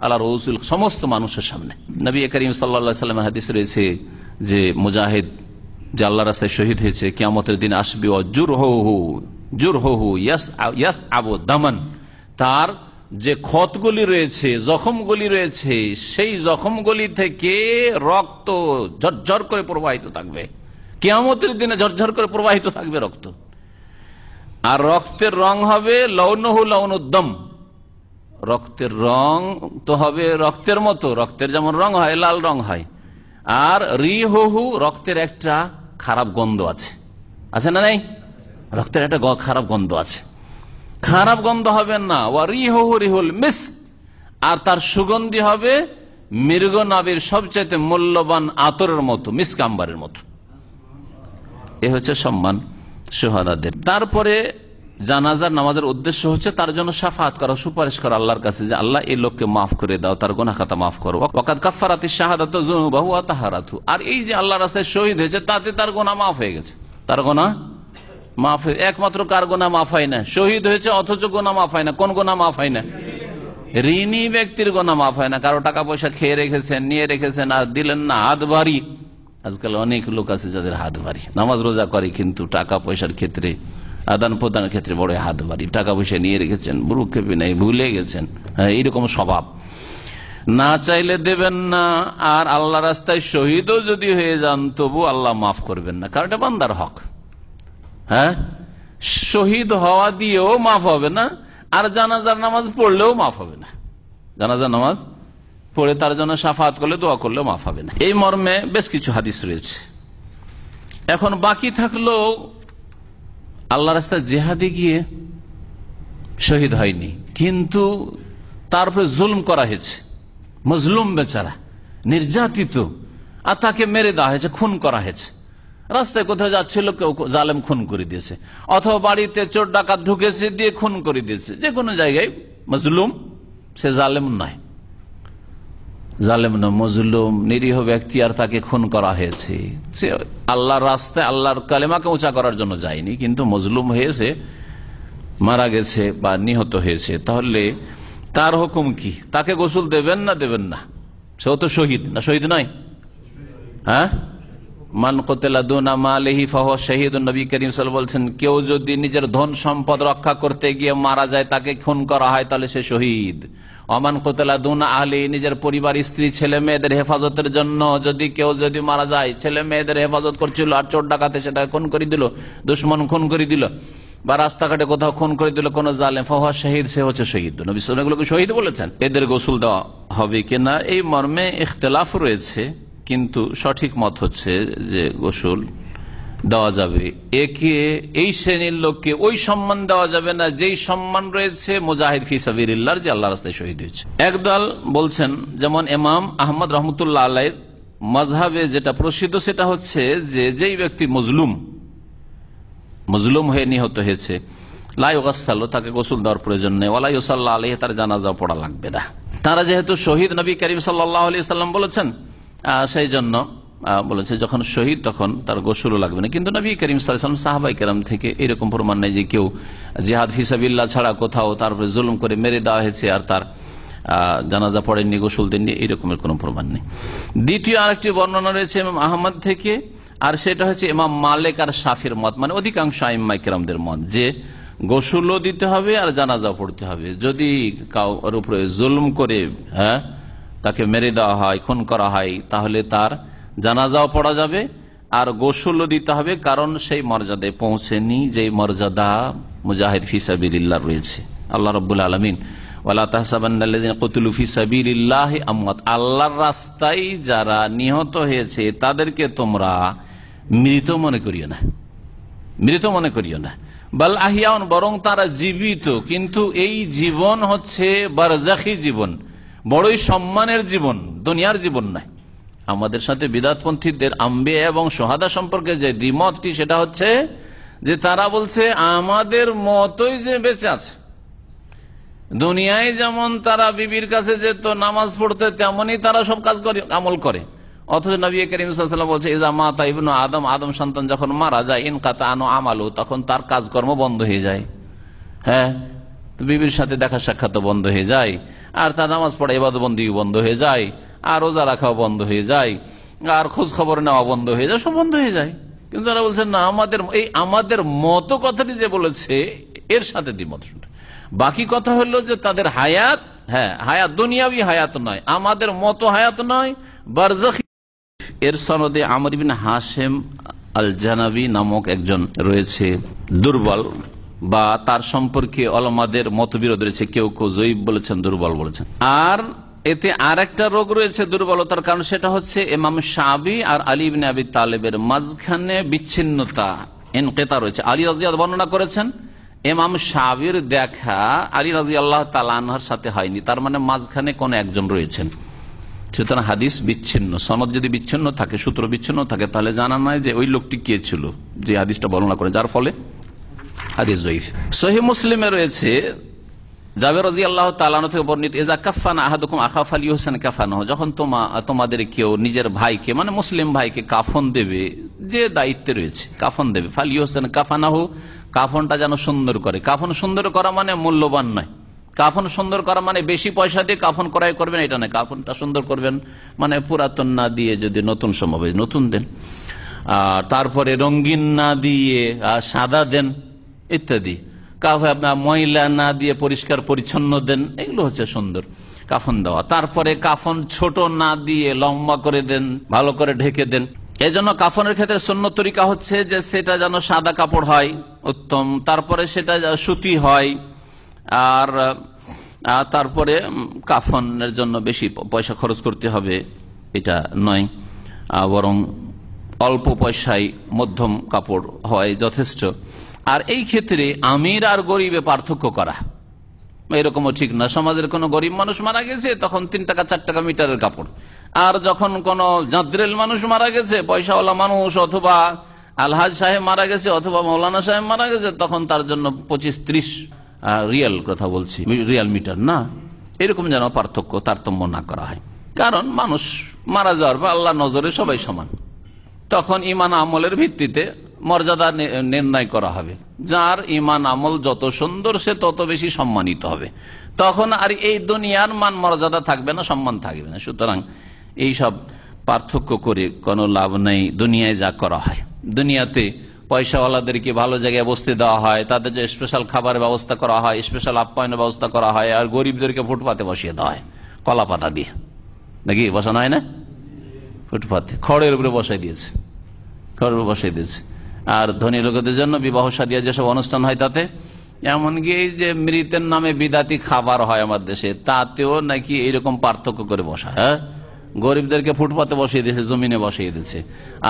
আল্লাহর রাসূল সমস্ত মানুষের সামনে। নবী করিম সাল্লাল্লাহু আলাইহি ওয়াসাল্লামের হাদিস রয়েছে যে মুজাহিদ যে আল্লাহর রাস্তায় শহীদ হয়েছে, কিয়ামতের দিন আসবে জুরহুহু ইয়াসআবু দামান, তার যে ক্ষতগুলি রয়েছে, জখমগুলি রয়েছে, সেই জখমগুলি থেকে রক্ত ঝরঝর করে প্রবাহিত থাকবে। কিয়ামতের দিনে ঝরঝর করে প্রবাহিত থাকবে রক্ত। আর রক্তের রং হবে লাউনুহু লাউনুদ্দম, রক্তের রং তো হবে রক্তের মতো, রক্তের যেমন রং হয়, লাল রং হয়। আর রিহুহু, রক্তের একটা খারাপ গন্ধ আছে, আছে না? নাই, রক্তের একটা খারাপ গন্ধ আছে, খারাপ গন্ধ হবে না। ওয়া রিহুহু রিহুল মিস, আর তার সুগন্ধি হবে মৃগ নাবির সবচাইতে মূল্যবান আতরের মতো, মিসক আম্বারের মতো। এ হচ্ছে সম্মান শুহাদাদের। তারপরে জানাজার নামাজের উদ্দেশ্য হচ্ছে তার জন্য শাফাআত করা, সুপারিশ করা আল্লাহর কাছে, যে আল্লাহ এই লোককে মাফ করে দাও, তার গুনাহ খাতা মাফ করো। ওয়াকাদ কাফফারাতিশ শাহাদাতু যুনুবাহু ওয়া তাহারাতু, আর এই যে আল্লাহর রাস্তায় শহীদ হয়েছে, তাতে তার গুনাহ মাফ হয়ে গেছে, তার গুনাহ মাফ। একমাত্র কার গুনাহ মাফ হয় না? শহীদ হয়েছে অথচ গুনাহ মাফ হয় না। কোন গুনাহ মাফ হয় না? ঋণী ব্যক্তির গুনাহ মাফ হয় না। কারো টাকা পয়সা খেয়ে রেখেছেন, নিয়ে রেখেছেন, আর দিলেন না, হাত ভারী। আজকাল অনেক লোক আছে যাদের হাত ভারী, নামাজ রোজা করে কিন্তু টাকা পয়সার ক্ষেত্রে, আদান প্রদানের ক্ষেত্রে বড় হাত ভারী। টাকা পয়সা নিয়ে রেখেছেন, ভ্রুক্ষেপে নেই, ভুলে গেছেন, এইরকম স্বভাব। না চাইলে দেবেন না, আর আল্লাহ রাস্তায় শহীদও যদি হয়ে যান তবু আল্লাহ মাফ করবেন না, কারণ এটা বান্দার হক। হ্যাঁ, শহীদ হওয়া দিয়েও মাফ হবে না, আর জানাজার নামাজ পড়লেও মাফ হবে না। জানাজার নামাজ পড়ে তার জন্য শাফাআত করলে, দোয়া করলেও মাফ হবে না। এই মর্মে বেশ কিছু হাদিস রয়েছে। এখন বাকি থাকলো আল্লাহ রাস্তায় জিহাদে গিয়ে শহীদ হয়নি, কিন্তু তারপরে জুলম করা হয়েছে, মজলুম বেচারা, নির্যাতিত, আর তাকে মেরে দেওয়া হয়েছে, খুন করা হয়েছে। রাস্তায় কোথাও যাচ্ছিল, কেউ জালেম খুন করে দিয়েছে, অথবা বাড়িতে চোর ডাকাত ঢুকেছে, দিয়ে খুন করে দিয়েছে। যে কোনো জায়গায় মজলুম, সে জালেম নয়, জালেম না, মজলুম, নিরীহ ব্যক্তি, আর তাকে খুন করা হয়েছে। সে আল্লাহর রাস্তায় আল্লাহর কালেমাকে উঁচা করার জন্য যায়নি, কিন্তু মজলুম হয়েছে, মারা গেছে বা নিহত হয়েছে। তাহলে তার হুকুম কি? তাকে গোসল দেবেন না দেবেন না? সেও তো শহীদ, না শহীদ নয়? হ্যাঁ, মান কুতিলা দুনা মালিহি ফাহুয়া শাহীদুন, নবী করিম সাল্লাল্লাহু আলাইহি ওয়াসাল্লাম বলছেন, কেউ যদি নিজের ধন সম্পদ রক্ষা করতে গিয়ে মারা যায়, তাকে খুন করা হয়, তাহলে সে শহীদ। অমান কুতিলা দুনা আহলি, নিজের পরিবার, স্ত্রী, ছেলে মেয়েদের হেফাজতের জন্য যদি কেউ মারা যায়, ছেলে মেয়েদের হেফাজত করছিল, আর চোর ডাকাতে সেটাকে খুন করে দিল, দুশ্মন খুন করে দিল, বা রাস্তাঘাটে কোথাও খুন করে দিল কোন জালেম, ফাহুয়া শাহীদ, সে হচ্ছে শহীদ। নবী সাল্লাল্লাহু আলাইহি ওয়াসাল্লাম এগুলোকে শহীদ বলেছেন। এদের গোসল দেওয়া হবে কিনা এই মর্মে ইখতিলাফ রয়েছে, কিন্তু সঠিক মত হচ্ছে যে গোসল দেওয়া যাবে। একে, এই শ্রেণীর লোককে ওই সম্মান দেওয়া যাবে না যেই সম্মান রয়েছে মুজাহিদ ফি সাবিলিল্লাহর, যে আল্লাহর রাস্তায় শহীদ হয়েছে। একদল বলছেন, যেমন ইমাম আহমদ রহমতুল্লাহ আলাইহির মাযহাবে যেটা প্রসিদ্ধ, সেটা হচ্ছে যে যেই ব্যক্তি মজলুম হয়ে নিহত হয়েছে, লা ইউগাসসালু, তাকে গোসল দেওয়ার প্রয়োজন নেই, ওয়ালা ইউসাল্লা আলাইহি, তার জানাজা পড়া লাগবে না। তারা যেহেতু শহীদ, নবী করিম সাল্লাল্লাহু আলাইহি সাল্লাম বলেছেন, সেই জন্য বলেছে যখন শহীদ তখন তার গোসলও লাগবে না। কিন্তু নবী করিম সাল্লাল্লাহু আলাইহি ওয়াসাল্লাম, সাহাবায়ে কেরাম থেকে এরকম প্রমাণ নেই যে কেউ জিহাদ ফি সাবিলিল্লাহ ছাড়া কোথাও তারপরে জুলুম করে মেরে দেওয়া হয়েছে আর তার জানাজা পড়েননি, গোসল দেননি, এরকমের কোনো প্রমাণ নেই। দ্বিতীয় আরেকটি বর্ণনা রয়েছে ইমাম আহমদ থেকে, আর সেটা হচ্ছে ইমাম মালিক আর শাফির মত, মানে অধিকাংশ আইম্মায়ে কেরামদের মত, যে গোসলও দিতে হবে আর জানাজা পড়তে হবে। যদি কারোর উপরে জুলুম করে তাকে মেরে দেওয়া হয়, খুন করা হয়, তাহলে তার জানাজাও পড়া যাবে আর গোসলও দিতে হবে, কারণ সেই মর্যাদায় পৌঁছেনি যেই মর্যাদা মুজাহিদ ফি সাবিলিল্লাহ রয়েছে। আল্লাহ রাব্বুল আলামিন ওয়ালা তাহসাবান্নাল্লাযিনা কুতিলু ফি সাবিলিল্লাহি আমওয়াত, আল্লাহর রাস্তায় যারা নিহত হয়েছে তাদেরকে তোমরা মৃত মনে করিও না, মৃত মনে করিও না। বাল আহিয়াউন, বরং তারা জীবিত, কিন্তু এই জীবন হচ্ছে বারজাখী জীবন, বড়ই সম্মানের জীবন, দুনিয়ার জীবন নয়। আমাদের সাথে বিদআতপন্থীদের আম্বিয়া এবং সোহাদা সম্পর্কে যে দ্বিমতটি, সেটা হচ্ছে যে তারা বলছে আমাদের মতই যে বেঁচে আছে, দুনিয়ায় যেমন তারা বিবির কাছে যেত নামাজ পড়তে, তেমনই তারা সব কাজ করে, আমল করে। অথচ নবী করিম সাল্লাল্লাহু আলাইহি ওয়াসাল্লাম বলছে ইজা মাতা ইবনু আদম, আদম সন্তান যখন মারা যায়, ইনকাতা আনহু আমালু, তখন তার কাজকর্ম বন্ধ হয়ে যায়। হ্যাঁ, বিবির সাথে দেখা সাক্ষাৎ বন্ধ হয়ে যায়, আর তার নামাজ পড়া ইবাদত বন্দেগী বন্ধ হয়ে যায়, আর রোজা রাখাও বন্ধ হয়ে যায়, আর খোঁজ খবর নেওয়া বন্ধ হয়ে যায়, সব বন্ধ হয়ে যায়। কিন্তু তারা বলছেন না, আমাদের মতো কথাটি যে বলেছে এর সাথে দ্বিমত। বাকি কথা হলো যে তাদের হায়াত, হ্যাঁ হায়াত দুনিয়াবি হায়াত নয়, আমাদের মতো হায়াত নয়, বারজাখী। এর সনদে আমর ইবনে হাশেম আল জানাবি নামক একজন রয়েছে, দুর্বল, বা তার সম্পর্কে ওলামাদের মতবিরোধ রয়েছে, কেউ কেউ জয়ীফ বলেছেন, দুর্বল বলেছেন। আর এতে আর একটা রোগ রয়েছে দুর্বলতার কারণ, সেটা হচ্ছে ইমাম শাবি আর আলী ইবনে আবি তালেবের মাঝখানে বিচ্ছিন্নতা, ইনকিতা রয়েছে। আলী রাদিয়াল্লাহু বর্ণনা করেছেন, ইমাম শাবির দেখা আলী রাদিয়াল্লাহু তাআলা আনহুর সাথে হয়নি, তার মানে মাঝখানে কোন একজন রয়েছেন। সুতরাং হাদিস বিচ্ছিন্ন, সনদ যদি বিচ্ছিন্ন থাকে, সূত্র বিচ্ছিন্ন থাকে, তাহলে জানা নয় যে ওই লোকটি কে ছিল যে হাদিসটা বর্ণনা করে, যার ফলে হাদিস জয়ীফ। সহিহ মুসলিমে রয়েছে জাবের রাদিয়াল্লাহু তাআলা আনহু থেকে বর্ণিত, ইযা কাফানা আহাদুকুম আখা ফালিয়ুহসিন কাফানাহু, যখন তোমাদের কেউ নিজের ভাইকে, মানে মুসলিম ভাইকে কাফন দেবে, যে দায়িত্বে রয়েছে কাফন দেবে, ফালিয়ুহসিন কাফানাহু, কাফনটা যেন সুন্দর করে। কাফন সুন্দর করা মানে মূল্যবান নয়, কাফন সুন্দর করা মানে বেশি পয়সা দিয়ে কাফন ক্রয় করবেন এটা নয়। কাফনটা সুন্দর করবেন মানে পুরাতন না দিয়ে, যদি নতুন সম্ভব নতুন দেন, তারপরে রঙিন না দিয়ে সাদা দেন ইত্যাদি, ময়লা না দিয়ে পরিষ্কার পরিচ্ছন্ন দেন, এগুলো হচ্ছে সুন্দর কাফন দেওয়া। তারপরে কাফন ছোট না দিয়ে লম্বা করে দেন, ভালো করে ঢেকে দেন। এই জন্য কাফনের ক্ষেত্রে সুন্নত তরিকা হচ্ছে যে সেটা যেন সাদা কাপড় হয় উত্তম, তারপরে সেটা সুতি হয়, আর তারপরে কাফনের জন্য বেশি পয়সা খরচ করতে হবে এটা নয়, বরং অল্প পয়সায় মধ্যম কাপড় হয় যথেষ্ট। আর এই ক্ষেত্রে আমির আর গরিবে পার্থক্য করা এরকমও ঠিক না। সমাজের কোন গরিব মানুষ মারা গেছে, তখন 3 টাকা 4 টাকা মিটারের কাপড়, আর যখন কোন জাদ্রেল মানুষ মারা গেছে, পয়সাওয়ালা মানুষ, অথবা আলহাজ সাহেব মারা গেছে, অথবা মৌলানা সাহেব মারা গেছে, তখন তার জন্য 25-30 রিয়াল, কথা বলছি রিয়াল মিটার না, এরকম যেন পার্থক্য তারতম্য না করা হয়। কারণ মানুষ মারা যাওয়ার পর আল্লাহ নজরে সবাই সমান, তখন ইমান আমলের ভিত্তিতে মর্যাদা নির্ণয় করা হবে। যার ইমান আমল যত সুন্দর সে তত বেশি সম্মানিত হবে, তখন আর এই দুনিয়ার মান মর্যাদা থাকবে না, সম্মান থাকবে না। সুতরাং এইসব পার্থক্য করে কোনো লাভ নেই। দুনিয়ায় যা করা হয়, দুনিয়াতে পয়সাওয়ালাদেরকে ভালো জায়গায় বসতে দেওয়া হয়, তাদের যে স্পেশাল খাবারের ব্যবস্থা করা হয়, স্পেশাল আপ্যায়নের ব্যবস্থা করা হয়, আর গরিবদেরকে ফুটপাতে বসিয়ে দেওয়া হয় কলা পাতা দিয়ে, নাকি বসানো হয় না? ফুটপাতে খড়ের উপরে বসাই দিয়েছে, খড়ের বসাই দিয়েছে। আর ধনী লোকেদের জন্য বিবাহ শাদিয়া যেসব অনুষ্ঠান হয়, তাতে এমনকি এই যে মৃতের নামে বিদাতি খাবার হয় আমার দেশে, তাতেও নাকি এইরকম পার্থক্য করে বসা। হ্যাঁ, গরিবদেরকে ফুটপাতে বসিয়ে দিয়েছে, জমিনে বসিয়ে দিচ্ছে,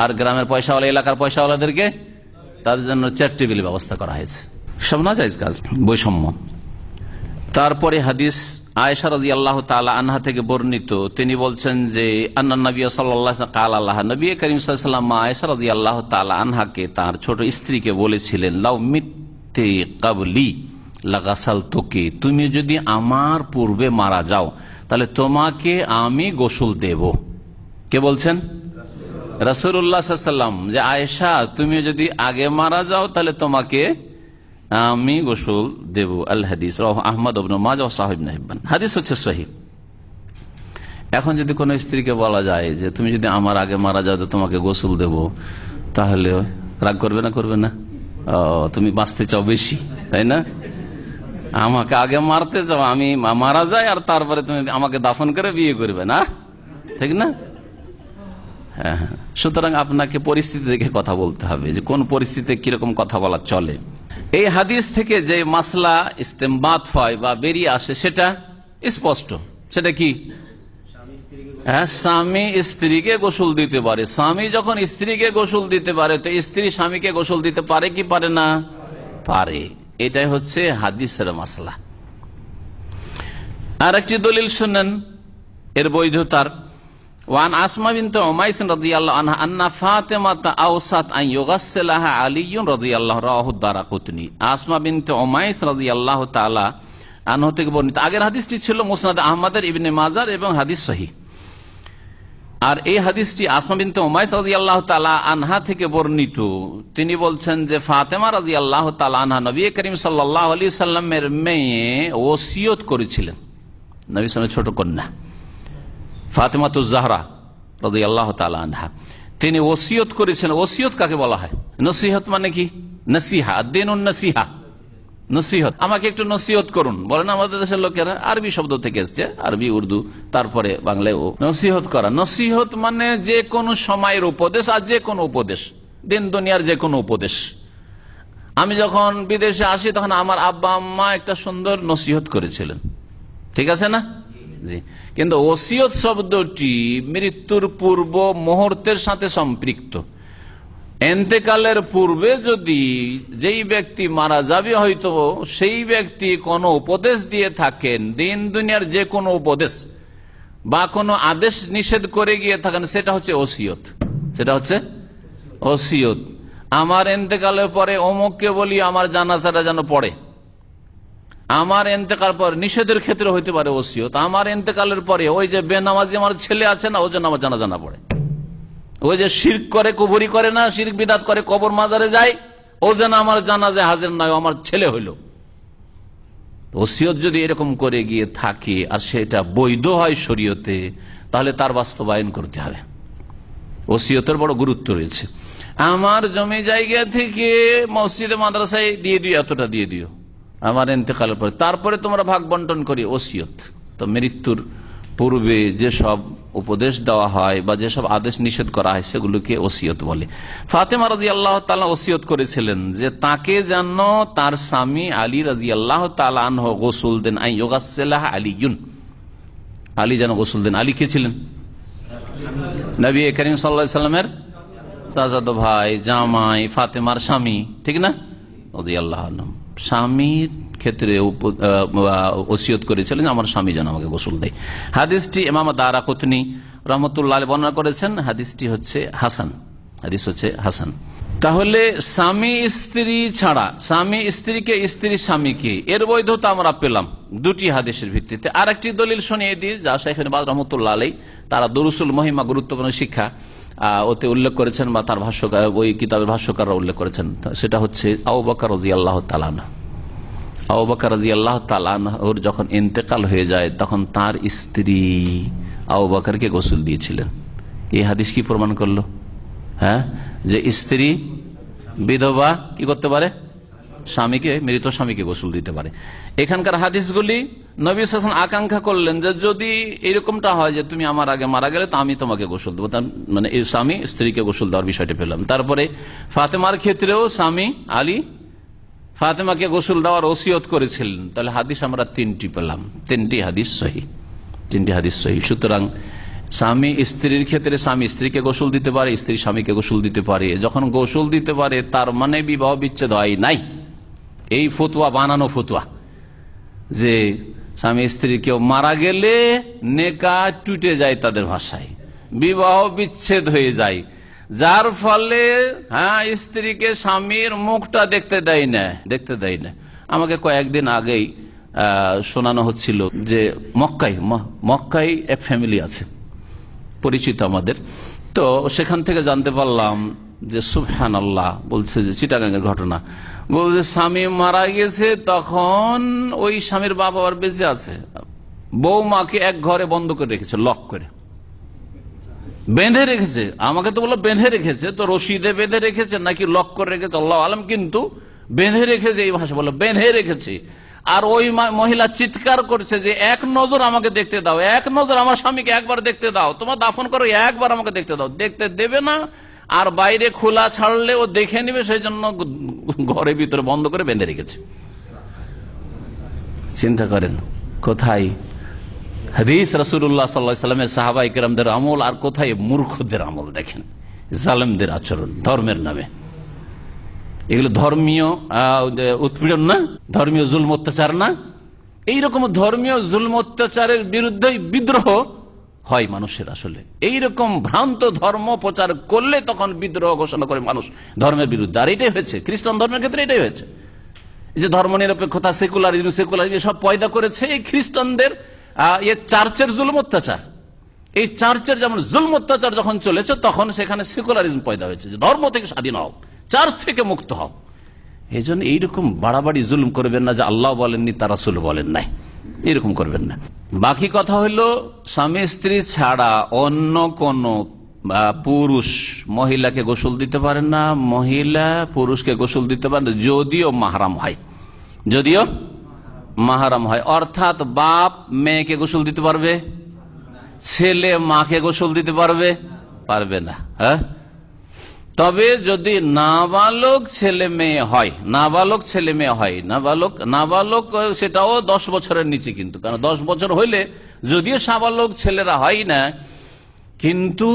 আর গ্রামের পয়সাওয়ালা, এলাকার পয়সাওয়ালাদেরকে তাদের জন্য চেয়ার টেবিলের ব্যবস্থা করা হয়েছে। সব না জায়েজ কাজ, বৈষম্য। তারপরে হাদিস আয়েশা রাদিয়াল্লাহু তাআলা আনহা থেকে বর্ণিত, তিনি বলছেন যে আন্নান নবী সাল্লাল্লাহু আলাইহি ওয়াসাল্লাম কাল, আল্লাহ নবী করিম সাল্লাল্লাহু আলাইহি ওয়াসাল্লাম আয়েশা রাদিয়াল্লাহু তাআলা আনহাকে, তার ছোট স্ত্রীকে বলেছিলেন, লাউ মিত্তি ক্বাবলি লাগাসালতুকি, তুমি যদি আমার পূর্বে মারা যাও তাহলে তোমাকে আমি গোসল দেব। কে বলছেন? রাসূলুল্লাহ সাল্লাল্লাহু আলাইহি ওয়াসাল্লাম, যে আয়েশা তুমি যদি আগে মারা যাও তাহলে তোমাকে আমি গোসল দেব। আল হাদিস রাওয়াহু আহমদ ইবনে মাজাহ ওয়া সাহিহ ইবনে হিব্বান। হাদিস হচ্ছে সহিহ। এখন যদি কোনো স্ত্রীকে বলা যায় যে তুমি যদি আমার আগে মারা যাও তো তোমাকে গোসল দেব, তাহলে রাগ করবে না? করবে না? তুমি বাঁচতে চাও বেশি, তাই না? আমাকে আগে মারতে চাও, আমি মারা যাই, আর তারপরে তুমি আমাকে দাফন করে বিয়ে করবে না, ঠিক না? হ্যাঁ, সুতরাং আপনাকে পরিস্থিতি দেখে কথা বলতে হবে, যে কোন পরিস্থিতিতে কিরকম কথা বলা চলে। এই হাদিস থেকে যে মাসলা ইস্তেমবাত হয় বা বেরিয়ে আসে সেটা স্পষ্ট। সেটা কি? হ্যাঁ, স্বামী স্ত্রীকে গোসল দিতে পারে। স্বামী যখন স্ত্রীকে গোসল দিতে পারে তো স্ত্রী স্বামীকে গোসল দিতে পারে কি পারে না? পারে। এটাই হচ্ছে হাদিসের মাসলা। আর একটি দলিল শুনেন এর বৈধতার। ওয়ান আসমা বিনতে উমাইস রাদিয়াল্লাহু আনহা আন্না ফাতিমাতা আওসাত আন ইউগাসসিলাহা আলীয়ুন রাদিয়াল্লাহু রাহু দারাকুতনি। আসমা বিনতে উমাইস রাদিয়াল্লাহু তাআলা আনহা থেকে বর্ণিত। আগের হাদিসটি ছিল মুসনাদ আহমদের, ইবনে মাজার এবং হাদিস সহিহ। আর এই হাদিসটি আসমা বিনতে উমাইস রাদিয়াল্লাহু তাআলা আনহা থেকে বর্ণিত। তিনি বলছেন যে ফাতেমা রাদিয়াল্লাহু তাআলা আনহা নবী করিম সাল্লাল্লাহু আলাইহি সাল্লামের মেয়ে ওসিয়ত করেছিলেন। নবী সাল্লাল্লাহু ছোট কন্যা ফাতেমাতুজ জাহরা রাদিয়াল্লাহু তাআলা আনহা, তিনি ওসিয়ত করেছেন। ওসিয়ত কাকে বলা হয়? নসিহত মানে কি? নসিহা, দ্বীনুন নসিহা, নসিহত। আমাকে একটু নসিহত করুন বলেন আমাদের দেশের লোকেরা। আরবি শব্দ থেকে এসছে, আরবি উর্দু তারপরে বাংলায় নসিহত করা। নসিহত মানে যে কোনো সময়ের উপদেশ আর যে কোনো উপদেশ, দিন দুনিয়ার যে কোনো উপদেশ। আমি যখন বিদেশে আসি তখন আমার আব্বা আম্মা একটা সুন্দর নসিহত করেছিলেন, ঠিক আছে না? জি। কিন্তু ওসিয়ত শব্দটি মৃত্যুর পূর্ব মুহূর্তের সাথে সম্পৃক্ত। এন্তেকালের পূর্বে যদি যেই ব্যক্তি মারা যাবে হয়তো সেই ব্যক্তি কোনো উপদেশ দিয়ে থাকেন, দিন দুনিয়ার যে কোনো উপদেশ বা কোনো আদেশ নিষেধ করে গিয়ে থাকেন, সেটা হচ্ছে ওসিয়ত। সেটা হচ্ছে ওসিয়ত। আমার এন্তেকালের পরে অমুককে বলি আমার জানাজাটা যেন পড়ে। আমার এন্তেকাল পর নিষেধের ক্ষেত্রে হইতে পারে ওসিয়ত। আমার এন্তেকালের পরে ওই যে বেনামাজি আমার ছেলে আছে না, ও যেন আমার জানাজা না পড়ে। ওই যে শিরক করে, কুফরি করে না, শিরক বিদাত করে, কবর মাজারে যায়, ও যেন আমার জানাজায় হাজির নয়, আমার ছেলে হইল। ওসিয়ত যদি এরকম করে গিয়ে থাকে আর সেটা বৈধ হয় শরীয়তে, তাহলে তার বাস্তবায়ন করতে হবে। ওসিয়তের বড় গুরুত্ব রয়েছে। আমার জমি জায়গা থেকে মসজিদে মাদ্রাসায় দিয়ে দিও, এতটা দিয়ে দিও আমার ইন্তেকালের পরে, তারপরে তোমরা ভাগ বন্টন করি, ওসিয়ত। তো মৃত্যুর পূর্বে যেসব উপদেশ দেওয়া হয় বা যেসব আদেশ নিষেধ করা হয় সেগুলোকে ওসিয়ত বলে। ফাতেমা রাদিয়াল্লাহু তাআলা ওসিয়ত করেছিলেন যে তাকে যেন তার স্বামী আলী রাদিয়াল্লাহু তাআলা আনহু গোসল দেন, আই ইউগাসসিলাহা আলীয়ুন, আলী যেন গোসল দেন। আলী কে ছিলেন? নবী করিম সাল্লাল্লাহু আলাইহি সাল্লামের চাচাতো ভাই, জামাই, ফাতেমার স্বামী, ঠিক না? রাদিয়াল্লাহু আনহু স্বামীর ক্ষেত্রে ওসিয়ত করেছিলেন আমার স্বামী যেন আমাকে গোসল দেয়। হাদিসটি ইমাম দারাকুতনি রাহমাতুল্লাহ আলাইহি বর্ণনা করেছেন। হাদিসটি হচ্ছে হাসান। হাদিস হচ্ছে হাসান। তাহলে স্বামী স্ত্রী ছাড়া স্বামী স্ত্রীকে, স্ত্রী স্বামীকে, এর বৈধতা আমরা পেলাম দুটি হাদিসের ভিত্তিতে। আর একটি দলিল শুনিয়ে দিই যা শাইখ ইবনে বাজ রাহমাতুল্লাহ আলাইহি তারা দুরুসুল মুহিম্মা, গুরুত্বপূর্ণ শিক্ষা, ওতে উল্লেখ করেছেন বা তার ভাষ্যকার, ওই কিতাবের ভাষ্যকাররা উল্লেখ করেছেন। সেটা হচ্ছে আবু বকর রাদিয়াল্লাহু তাআলা আনহু। আবু বকর রাদিয়াল্লাহু তাআলা আনহুর যখন ইন্তেকাল হয়ে যায় তখন তার স্ত্রী আবু বকরকে গোসল দিয়েছিলেন। এই হাদিস কি প্রমাণ করলো? হ্যাঁ, যে স্ত্রী বিধবা কি করতে পারে? স্বামীকে, মৃত স্বামীকে গোসল দিতে পারে। এখানকার হাদিসগুলি নবী সাল্লাল্লাহু আলাইহি ওয়াসাল্লাম আকাঙ্ক্ষা করলেন যে যদি এরকমটা হয় যে তুমি আমার আগে মারা গেলে তো আমি তোমাকে গোসল দেবো, মানে এই স্বামী স্ত্রীকে গোসল দেওয়ার বিষয়টা পেলাম। তারপরে ফাতেমার ক্ষেত্রেও স্বামী আলী ফাতেমাকে গোসল দেওয়ার ওসিয়ত করেছিলেন। তাহলে হাদিস আমরা তিনটি পেলাম, তিনটি হাদিস সহিহ, তিনটি হাদিস সহিহ। সুতরাং স্বামী স্ত্রীর ক্ষেত্রে স্বামী স্ত্রীকে গোসল দিতে পারে, স্ত্রী স্বামীকে গোসল দিতে পারে। যখন গোসল দিতে পারে তার মানে বিবাহ বিচ্ছেদ হয় নাই। এই ফতুয়া বানানো ফতুয়া যে স্বামী স্ত্রী কেউ মারা গেলে নেকা টুটে যায়, তাদের ভাষায় বিবাহ বিচ্ছেদ হয়ে যায়, যার ফলে স্ত্রীকে স্বামীর মুখটা দেখতে দেয় না। আমাকে কয়েকদিন আগেই শোনানো হচ্ছিল যে মক্কায় এক ফ্যামিলি আছে পরিচিত আমাদের, তো সেখান থেকে জানতে পারলাম যে সুবহানাল্লাহ, বলছে যে চিটাগাঙ্গের ঘটনা, বলছে স্বামী মারা গেছে তখন ওই স্বামীর বাবা আর বেঁচে আছে, বৌমাকে এক ঘরে বন্ধ করে রেখেছে, লক করে বেঁধে রেখেছে। আমাকে তো বললো বেঁধে রেখেছে, তো রশিদে বেঁধে রেখেছে নাকি লক করে রেখেছে আল্লাহু আলম, কিন্তু বেঁধে রেখেছে এই ভাষা বললো, বেঁধে রেখেছে। আর ওই মহিলা চিৎকার করছে যে এক নজর আমাকে দেখতে দাও, এক নজর আমার স্বামীকে একবার দেখতে দাও, তোমার দাফন করো একবার আমাকে দেখতে দাও। দেখতে দেবে না, আর বাইরে খোলা ছাড়লে ও দেখে নিবে, সেই জন্য ঘরের ভিতরে বন্ধ করে বেঁধে রেখেছে। চিন্তা করেন কোথায় হাদিস রাসূলুল্লাহ সাল্লাল্লাহু আলাইহি ওয়াসাল্লামের সাহাবায়ে কেরামদের আমল, আর কোথায় মূর্খদের আমল। দেখেন জালেমদের আচরণ ধর্মের নামে। এগুলো ধর্মীয় উৎপীড়ন না, ধর্মীয় জুলম অত্যাচার না? এইরকম ধর্মীয় জুলম অত্যাচারের বিরুদ্ধে বিদ্রোহ হয় মানুষের। আসলে এইরকম ভ্রান্ত ধর্ম প্রচার করলে তখন বিদ্রোহ ঘোষণা করে মানুষ ধর্মের বিরুদ্ধে। আর এটাই হয়েছে খ্রিস্টান ধর্মের ক্ষেত্রে, এটাই হয়েছে। এই যে ধর্ম নিরপেক্ষতা, সেকুলারিজম সব পয়দা করেছে এই খ্রিস্টানদের চার্চের জুলম অত্যাচার। এই চার্চের যেমন জুলম অত্যাচার যখন চলেছে, তখন সেখানে সেকুলারিজম পয়দা হয়েছে, যে ধর্ম থেকে স্বাধীন হও, চার্চ থেকে মুক্ত হও। এই জন্য এইরকম বাড়াবাড়ি জুলুম করবেন না যে আল্লাহ বলেননি, তার রাসূল বলেন নাই, এরকম করবেন না। বাকি কথা হইল, স্বামী স্ত্রী ছাড়া অন্য কোন পুরুষ মহিলাকে গোসল দিতে পারেন না, মহিলা পুরুষকে গোসল দিতে পারেন না, যদিও মাহরাম হয়। যদিও মাহরাম হয়, অর্থাৎ বাপ মেয়েকে গোসল দিতে পারবে, ছেলে মাকে গোসল দিতে পারবে? পারবে না। হ্যাঁ, তবে যদি নাবালক ছেলে মেয়ে হয়, নাবালক ছেলে মেয়ে হয়, নাবালক সেটাও 10 বছরের নিচে, কিন্তু কারণ 10 বছর হইলে যদিও সাবালক ছেলেরা হয় না, কিন্তু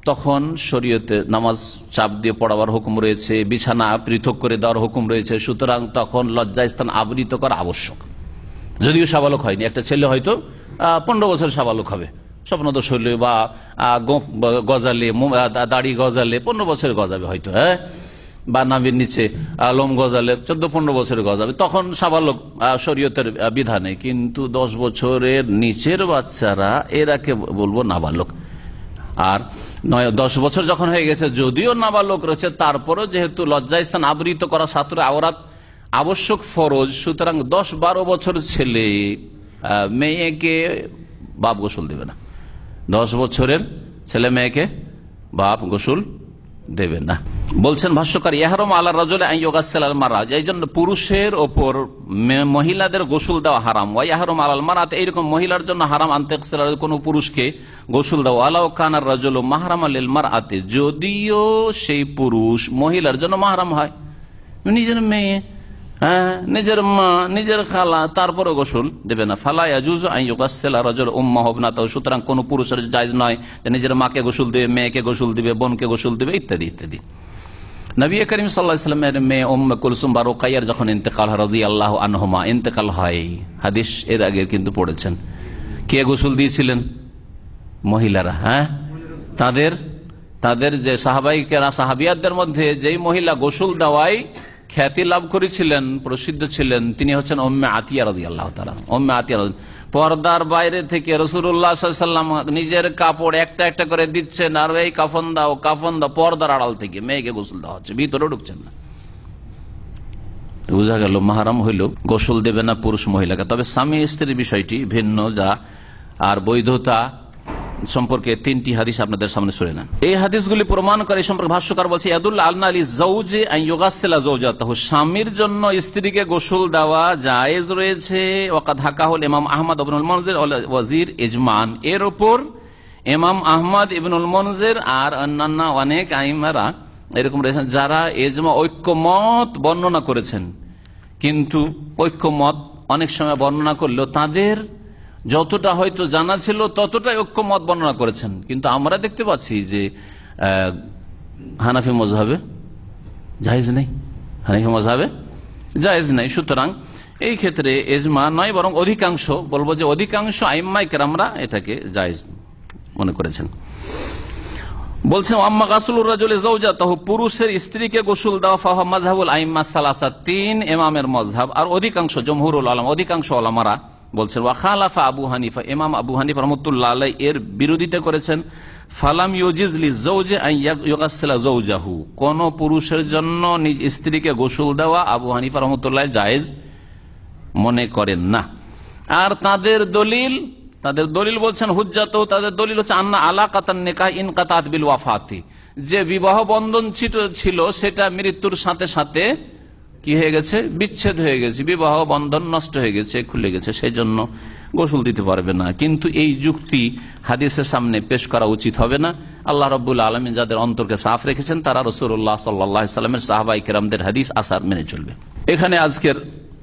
তখন শরীয়তে নামাজ চাপ দিয়ে পড়াবার হুকুম রয়েছে, বিছানা পৃথক করে দেওয়ার হুকুম রয়েছে। সুতরাং তখন লজ্জাস্থান আবৃত করা আবশ্যক, যদিও সাবালক হয়নি। একটা ছেলে হয়তো 15 বছর সাবালক হবে, স্বপ্নদোষ হইলে বা গজালে, দাড়ি গজালে 15 বছর গজাবে হয়তো, হ্যাঁ, বা নাভির নিচে লোম গজালে 14-15 বছর গজাবে, তখন সাবালক শরীয়তের বিধানে। কিন্তু 10 বছরের নিচের বাচ্চারা, এরাকে বলবো নাবালক। আর 10 বছর যখন হয়ে গেছে, যদিও নাবালক রয়েছে, তারপরও যেহেতু লজ্জাস্থান আবৃত করা সাতুরে আওরাত আবশ্যক, ফরজ, সুতরাং 10-12 বছর ছেলে মেয়েকে বাপ গোসল দেবে না। 10 বছরের ছেলে মেয়েকে বাপ গোসল দেবে না। বলছেন ভাষ্যকার, ইহরাম আলা রাজুলি আন ইউগাসসিল আল মারআ, এই জন্য পুরুষের ওপর মহিলাদের গোসল দেওয়া হারাম। ওয়া ইহরাম আলাল মারআত, এইরকম মহিলার জন্য হারাম আন তাগসিল, কোন পুরুষকে গোসল দেওয়া। আলাউ কানা রাজুলু মাহরামান লিল মারআতি, যদিও সেই পুরুষ মহিলার জন্য মাহরাম হয়, নিজের মেয়ে, হ্যাঁ, নিজের মা, নিজের খালা, তারপরে গোসল দেবে না। ফালা ইয়াজুজু আন ইউগাসসিলা রাজুলু উম্মাহু ইবনাতাহু, সুতরাং কোন পুরুষের জায়েজ নয় যে নিজের মাকে গোসল দিবে, মেয়েকে গোসল দিবে, বোনকে গোসল দিবে, ইত্যাদি ইত্যাদি। নবী করিম সাল্লাল্লাহু আলাইহি ওয়াসাল্লামের মেয়ে উম্মে কুলসুম বা রুকাইয়ার যখন ইন্তেকাল রাদিয়াল্লাহু আনহুমা, ইন্তেকাল হয়, হাদিস এর আগে কিন্তু পড়েছেন, কে গোসল দিয়েছিলেন? মহিলারা। হ্যাঁ, তাদের যে সাহাবিয়াতদের মধ্যে যেই মহিলা গোসল দেওয়ায় খ্যাতি লাভ করেছিলেন, প্রসিদ্ধ ছিলেন, তিনি হচ্ছেন উম্মে আতিয়া রাদিয়াল্লাহু তাআলা। উম্মে আতিয়া পর্দার বাইরে থেকে রাসূলুল্লাহ সাল্লাল্লাহু আলাইহি ওয়াসাল্লাম নিজের কাপড় একটা একটা করে দিচ্ছেন, আর এই কাফন দাও, পর্দার আড়াল থেকে মেয়েকে গোসল দেওয়া হচ্ছে, ভিতরে ঢুকছেন না। বোঝা গেল মাহরাম হইল গোসল দেবে না পুরুষ মহিলাকে। তবে স্বামী স্ত্রীর বিষয়টি ভিন্ন, যা আর বৈধতা সম্পর্কে 3টি হাদিস আপনাদের সামনে শুনে নেন। এই হাদিসগুলি প্রমাণ করে সম্পর্কে ভাষ্যকার বলছে, ইয়াদুল্লাহ আলা আলি যাওজি আন ইউগাসসিলা যাওজাতাহু, স্বামীর জন্য স্ত্রীকে গোসল দেওয়া জায়েজ রয়েছে। ওয়াকাদ হাকাহুল ইমাম আহমদ ইবনুল মুনজির ওয়াজির ইজমান, এর উপর ইমাম আহমদ ইবনুল মুনজির আর অন্যান্য অনেক আইমারা এরকম রয়েছেন যারা ইজমা, ঐক্যমত বর্ণনা করেছেন। কিন্তু ঐক্যমত অনেক সময় বর্ণনা করলেও তাদের যতটা হয়তো জানা ছিল ততটাই ঐক্যমত বর্ণনা করেছেন। কিন্তু আমরা দেখতে পাচ্ছি যে হানাফি মযহাবে জায়েজ নেই, হানাফি মযহাবে জায়েজ নেই। সুতরাং এই ক্ষেত্রে ইজমা নয়, বরং অধিকাংশ, বলবো যে অধিকাংশ আইম্মায়ে কেরামরা এটাকে জায়েজ মনে করেছেন। বলছেন আম্মা গাসলুর রাজুলি যাওজাতাহু, পুরুষের স্ত্রীকে গোসল দেওয়া, ফাহুয়া মাযহাবুল আইম্মা সালাসা, 3 ইমামের মযহাব। আর অধিকাংশ জমহুরুল উলামা, অধিকাংশ উলামারা বলছেন, ওয়া খালাফা আবু হানিফা, ইমাম আবু হানিফা রাহমাতুল্লাহ আলাইহি এর বিরোধিতা করেছেন। ফালাম ইউজিজ লিজাওজি আন ইউগাসসিলা যাওজাহু, কোন পুরুষের জন্য নিজ স্ত্রীকে গোসল দেওয়া আবু হানিফা রাহমাতুল্লাহ জায়েজ মনে করেন না। আর তাদের দলিল বলছেন হুজ্জাত, তাদের দলিল হচ্ছে আন্না আলাকাতান নিকাহ ইনকাতাত বিল ওয়াফাতি, যে বিবাহ বন্ধন ছিল সেটা মৃত্যুর সাথে সাথে কি হয়ে গেছে, বিচ্ছেদ হয়ে গেছে, বিবাহ বন্ধন নষ্ট হয়ে গেছে, খুলে গেছে। সেই জন্য গোসল দিতে পারবে না। কিন্তু এই যুক্তি হাদিসের সামনে পেশ করা উচিত হবে না। আল্লাহ রাব্বুল আলামিন যাদের অন্তরকে সাফ রেখেছেন তারা রাসূলুল্লাহ সাল্লাল্লাহু আলাইহি ওয়াসাল্লামের সাহাবায়ে কেরামদের হাদিস আসার মেনে চলবে। এখানে আজকের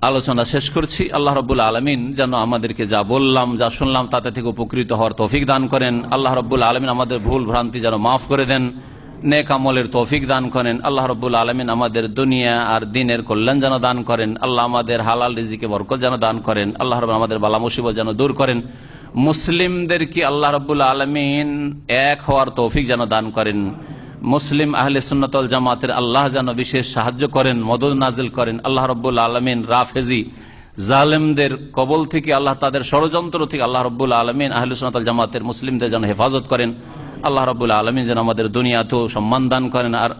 আলোচনা শেষ করছি। আল্লাহ রাব্বুল আলামিন যেন আমাদেরকে যা বললাম যা শুনলাম তাতে থেকে উপকৃত হওয়ার তৌফিক দান করেন। আল্লাহ রাব্বুল আলামিন আমাদের ভুল ভ্রান্তি যেন মাফ করে দেন, নেক আমলের তৌফিক দান করেন। আল্লাহ রাব্বুল আলামিন আমাদের দুনিয়া আর দিনের কল্যাণ যেন দান করেন। আল্লাহ আমাদের হালাল রিজিকে বরকত যেন দান করেন। আল্লাহ রাব্বুল আমাদের বালা মুসিবত যেন দূর করেন। মুসলিমদেরকে আল্লাহ রাব্বুল আলামিন এক হওয়ার তৌফিক যেন দান করেন। মুসলিম আহলে সুন্নাত ওয়াল জামাতের আল্লাহ যেন বিশেষ সাহায্য করেন, মদদ নাজিল করেন। আল্লাহ রাব্বুল আলামিন রাফেজি জালেমদের কবল থেকে, আল্লাহ তাদের ষড়যন্ত্র থেকে আল্লাহ রাব্বুল আলামিন আহলে সুন্নাত ওয়াল জামাতের মুসলিমদের যেন হেফাজত করেন। আল্লাহ রাব্বুল আলামিন যেন আমাদের দুনিয়াতেও সম্মান দান করেন, আর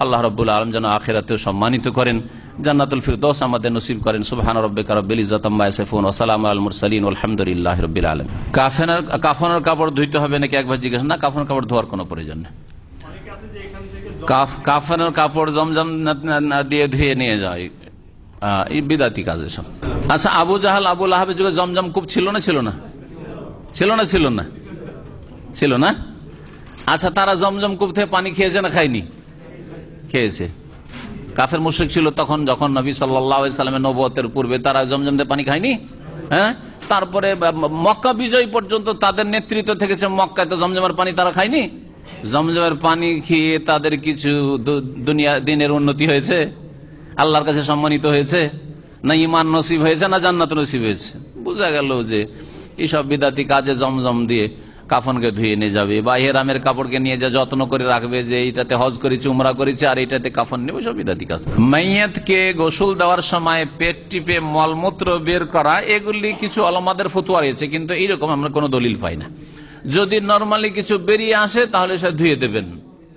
আল্লাহ রাব্বুল আলামিন যেন আখিরাতেও সম্মানিত করেন। জান্নাতুল ফিরদৌস আমাদের নসিব করেন। সুবহান রাব্বিকা রাব্বিল ইজ্জাতি আম্মা ইয়াসিফুন ওয়া সালামুন আলাল মুরসালিন আলহামদুলিল্লাহি রাব্বিল আলামিন। কাফনের কাপড় ধুইতে হবে নাকি একবার জিজ্ঞাসা? না, কাফনের কাপড় ধোয়ার কোনো প্রয়োজন নেই। কাফনের কাপড় জমজম দিয়ে ধুয়ে নিয়ে যায়, এই বিদাতি কাজ এসব। আচ্ছা, আবু জাহাল আবু লাহাবের যুগে জমজম কূপ ছিল না? ছিল না? ছিল না? ছিল না? ছিল না? আচ্ছা, তারা জমজম কূপ থেকে পানি খেয়েছে না খায়নি? খেয়েছে। কাফের মুশরিক ছিল তখন, যখন নবী সাল্লাল্লাহু আলাইহি সাল্লামের নবুয়তের পূর্বে তারা জমজম দিয়ে পানি খায়নি? হ্যাঁ, তারপরে মক্কা বিজয় পর্যন্ত তাদের নেতৃত্ব থেকেছে মক্কায়, তো জমজমের পানি তারা খায়নি? জমজমের পানি খেয়ে তাদের কিছু দুনিয়া দিনের উন্নতি হয়েছে, আল্লাহর কাছে সম্মানিত হয়েছে, না ঈমান নসিব হয়েছে, না জান্নাত নসিব হয়েছে? বোঝা গেল যে এইসব বিদাতি কাজে জমজম দিয়ে কাফনকে ধুয়ে নিয়ে যাবে, বা হেরামের কাপড়কে নিয়ে যা যত্ন করে রাখবে যে এইটাতে হজ করেছে, উমরা করেছে, আর এইটাতে কাফন নেবে, সব বিদাতি কাজ। মাইয়াতকে গোসল দেওয়ার সময় পেট টিপে মলমূত্র বের করা, এগুলি কিছু ওলামাদের ফতোয়া রয়েছে, কিন্তু এইরকম আমরা কোনো দলিল পাই না। যদি নরমালি কিছু বেরিয়ে আসে তাহলে সে ধুয়ে দেবেন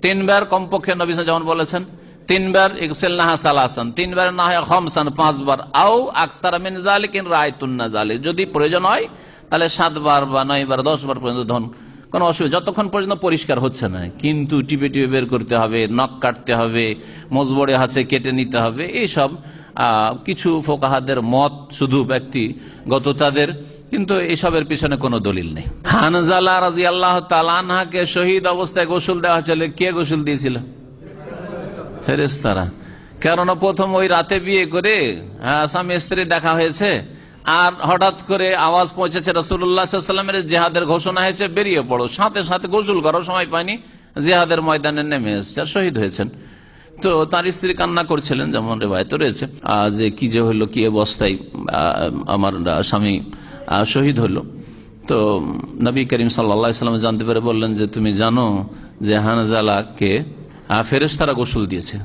3 বার কমপক্ষে। নবী যেমন বলেছেন 3 বার, ইগসিলনাহা সালাসান, 3 বার না হয় খামসান, 5 বার, আও আকসারা মিন যালিকা ইন রাআইতুন নাযালিক, যদি প্রয়োজন হয় তাহলে 7 বার বা 9 বার 10 বার পর্যন্ত ধন, কোনো অসুবিধা, যতক্ষণ পর্যন্ত পরিষ্কার হচ্ছে না। কিন্তু টিপে টিপে বের করতে হবে, নখ কাটতে হবে, মজবরে হাতে কেটে নিতে হবে, এইসব কিছু ফুকাহাদের মত, শুধু ব্যক্তিগত তাদের, কিন্তু এসবের পিছনে কোনো দলিল নেই। হানজালা রাদিয়াল্লাহু তাআলা আনহাকে শহীদ অবস্থায় গোসল দেওয়া হয়েছিল। কে গোসল দিয়েছিল? ফেরেশতারা। কেননা প্রথম ওই রাতে বিয়ে করে স্বামী স্ত্রী দেখা হয়েছে, আর হঠাৎ করে আওয়াজ পৌঁছেছে রাসূলুল্লাহ সাল্লাল্লাহু আলাইহি ওয়াসাল্লামের জিহাদের ঘোষণা হয়েছে, বেরিয়ে পড়ো। সাথে সাথে গোসল করার সময় পায়নি, জিহাদের ময়দানে নেমে এসেছে, আর শহীদ হয়েছেন। তো তার স্ত্রী কান্না করছিলেন, যেমন রিওয়ায়াত রয়েছে, যে কি যে হলো, কি অবস্থায় আমার স্বামী শহীদ হলো। তো নবী করিম সাল্লাল্লাহু আলাইহি ওয়াসাল্লাম জানতে পেরে বললেন যে তুমি জানো যে হানজালাকে ফেরেশতারা গোসল দিয়েছে,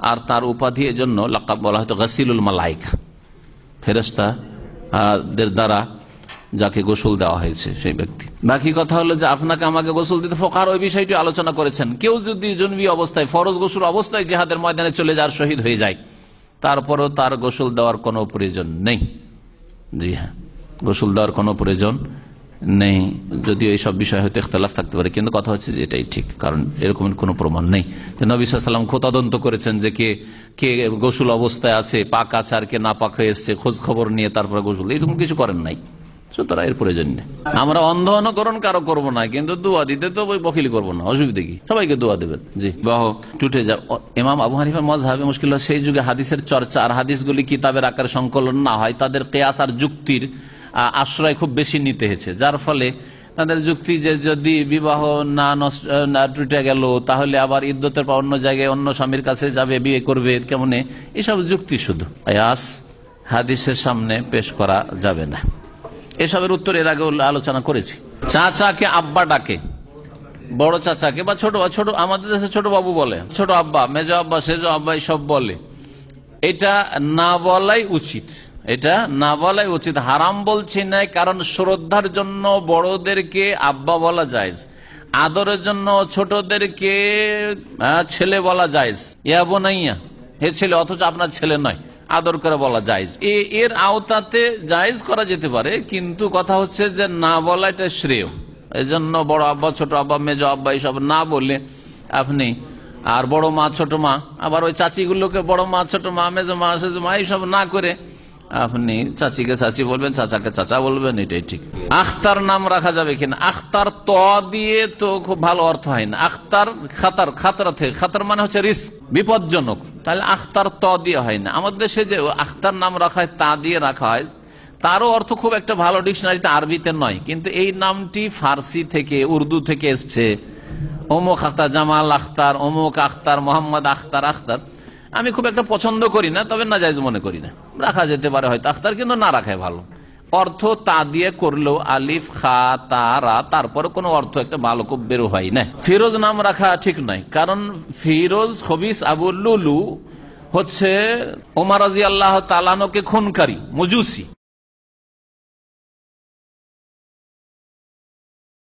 আর তার উপাধি এজন্য লাকাব বলা হয়তো গাসিলুল মালাইকা, ফেরেশতাদের দ্বারা যাকে গোসল দেওয়া হয়েছে সেই ব্যক্তি। বাকি কথা হলো যে আপনাকে আমাকে গোসল দিতে, ফুকাহারা ওই বিষয়টি আলোচনা করেছেন। কেউ যদি জুনবি অবস্থায়, ফরজ গোসল অবস্থায় জিহাদের ময়দানে চলে যাওয়ার শহীদ হয়ে যায়, তারপরও তার গোসল দেওয়ার কোনো প্রয়োজন নেই। জি হ্যাঁ, গোসল দেওয়ার কোনো প্রয়োজন নেই, যদিও এইসব বিষয় হয়তো ইখতিলাফ থাকতে পারে, কিন্তু কথা হচ্ছে যে এটাই ঠিক, কারণ এরকম কোনো প্রমাণ নেই যে নবী সাল্লাল্লাহু আলাইহি ওয়াসাল্লাম তদন্ত করেছেন যে কে গোসল অবস্থায় আছে, পাক আছে, আর কে না পাক হয়ে এসছে, খোঁজ খবর নিয়ে তারপরে গোসল, এরকম কিছু করেন নাই। সুতরাং এর প্রয়োজন নেই। আমরা অন্ধ অনুকরণ কারো করবো না, কিন্তু দোয়া দিতে তো বকিলি করবো না, অসুবিধা কি? সবাইকে দোয়া দেবেন। জি, বাহ টুটে যা। ইমাম আবু হানিফার মাযহাবে মুশকিল হয় সেই যুগে হাদিসের চর্চা আর হাদিসগুলি কিতাবের আকারে সংকলন না হয়, তাদের কিয়াস আর যুক্তির আশ্রয় খুব বেশি নিতে হয়েছে, যার ফলে তাদের যুক্তি যে যদি বিবাহ না টুটে গেল তাহলে আবার ইদ্যতের পর অন্য জায়গায় অন্য স্বামীর কাছে যাবে, বিয়ে করবে, কেমনে, এসব যুক্তি শুধু কিয়াস হাদিসের সামনে পেশ করা যাবে না। এসবের উত্তর এর আগে আলোচনা করেছি। চাচাকে আব্বা ডাকে, বড় চাচাকে বা ছোট, আমাদের দেশে ছোট বাবু বলে, ছোট আব্বা, মেজো আব্বা, সেজো আব্বা, সব বলে। এটা না বলাই উচিত, এটা না বলাই উচিত। হারাম বলছি না, কারণ শ্রদ্ধার জন্য বড়দেরকে আব্বা বলা যায়, আদরের জন্য ছোটদেরকে ছেলে বলা যায়। ইয়া বোনাইয়া, হে ছেলে, অথচ আপনার ছেলে নয়, আদর করে বলা জায়েজ, এর আওতাতে জায়েজ করা যেতে পারে, কিন্তু কথা হচ্ছে যে না বলা এটা শ্রেয়। এই জন্য বড় আব্বা, ছোট আব্বা, মেজো আব্বা এইসব না বলে আপনি, আর বড় মা, ছোট মা, আবার ওই চাচিগুলোকে বড় মা, ছোট মা, মেজো মা, সেজো মা এইসব না করে আপনি চাচিকে চাচি বলবেন, চাচাকে চাচা বলবেন, এটাই ঠিক। আখতার নাম রাখা যাবে কিনা? আখতার ত দিয়ে তো খুব ভালো অর্থ হয় না। আখতার খাতার, খাতরা থেকে, খাতার মানে হচ্ছে রিস্ক, বিপজ্জনক, তাহলে আখতার ত দিয়ে হয় না। আমাদের দেশে যে আখতার নাম রাখা হয়, তা দিয়ে রাখা হয়, তারও অর্থ খুব একটা ভালো ডিকশনারিতে আরবিতে নয়, কিন্তু এই নামটি ফার্সি থেকে, উর্দু থেকে এসছে। অমুক আখতার, জামাল আখতার, অমুক আখতার, মোহাম্মদ আখতার। আখতার আমি খুব একটা পছন্দ করি না, তবে নাজায়েজ মনে করি না, রাখা যেতে পারে হয়তো আখতার, কিন্তু না রাখাই ভালো। অর্থ তা দিয়ে করলেও আলিফ খা তা রা, তারপরে কোনো অর্থ একটা ভালো খুব বেরো হয় না। ফিরোজ নাম রাখা ঠিক নয়, কারণ ফিরোজ খবিস আবু লুলু হচ্ছে ওমর রাদিয়াল্লাহু তাআলা আনহুকে খুনকারী, মজুসি।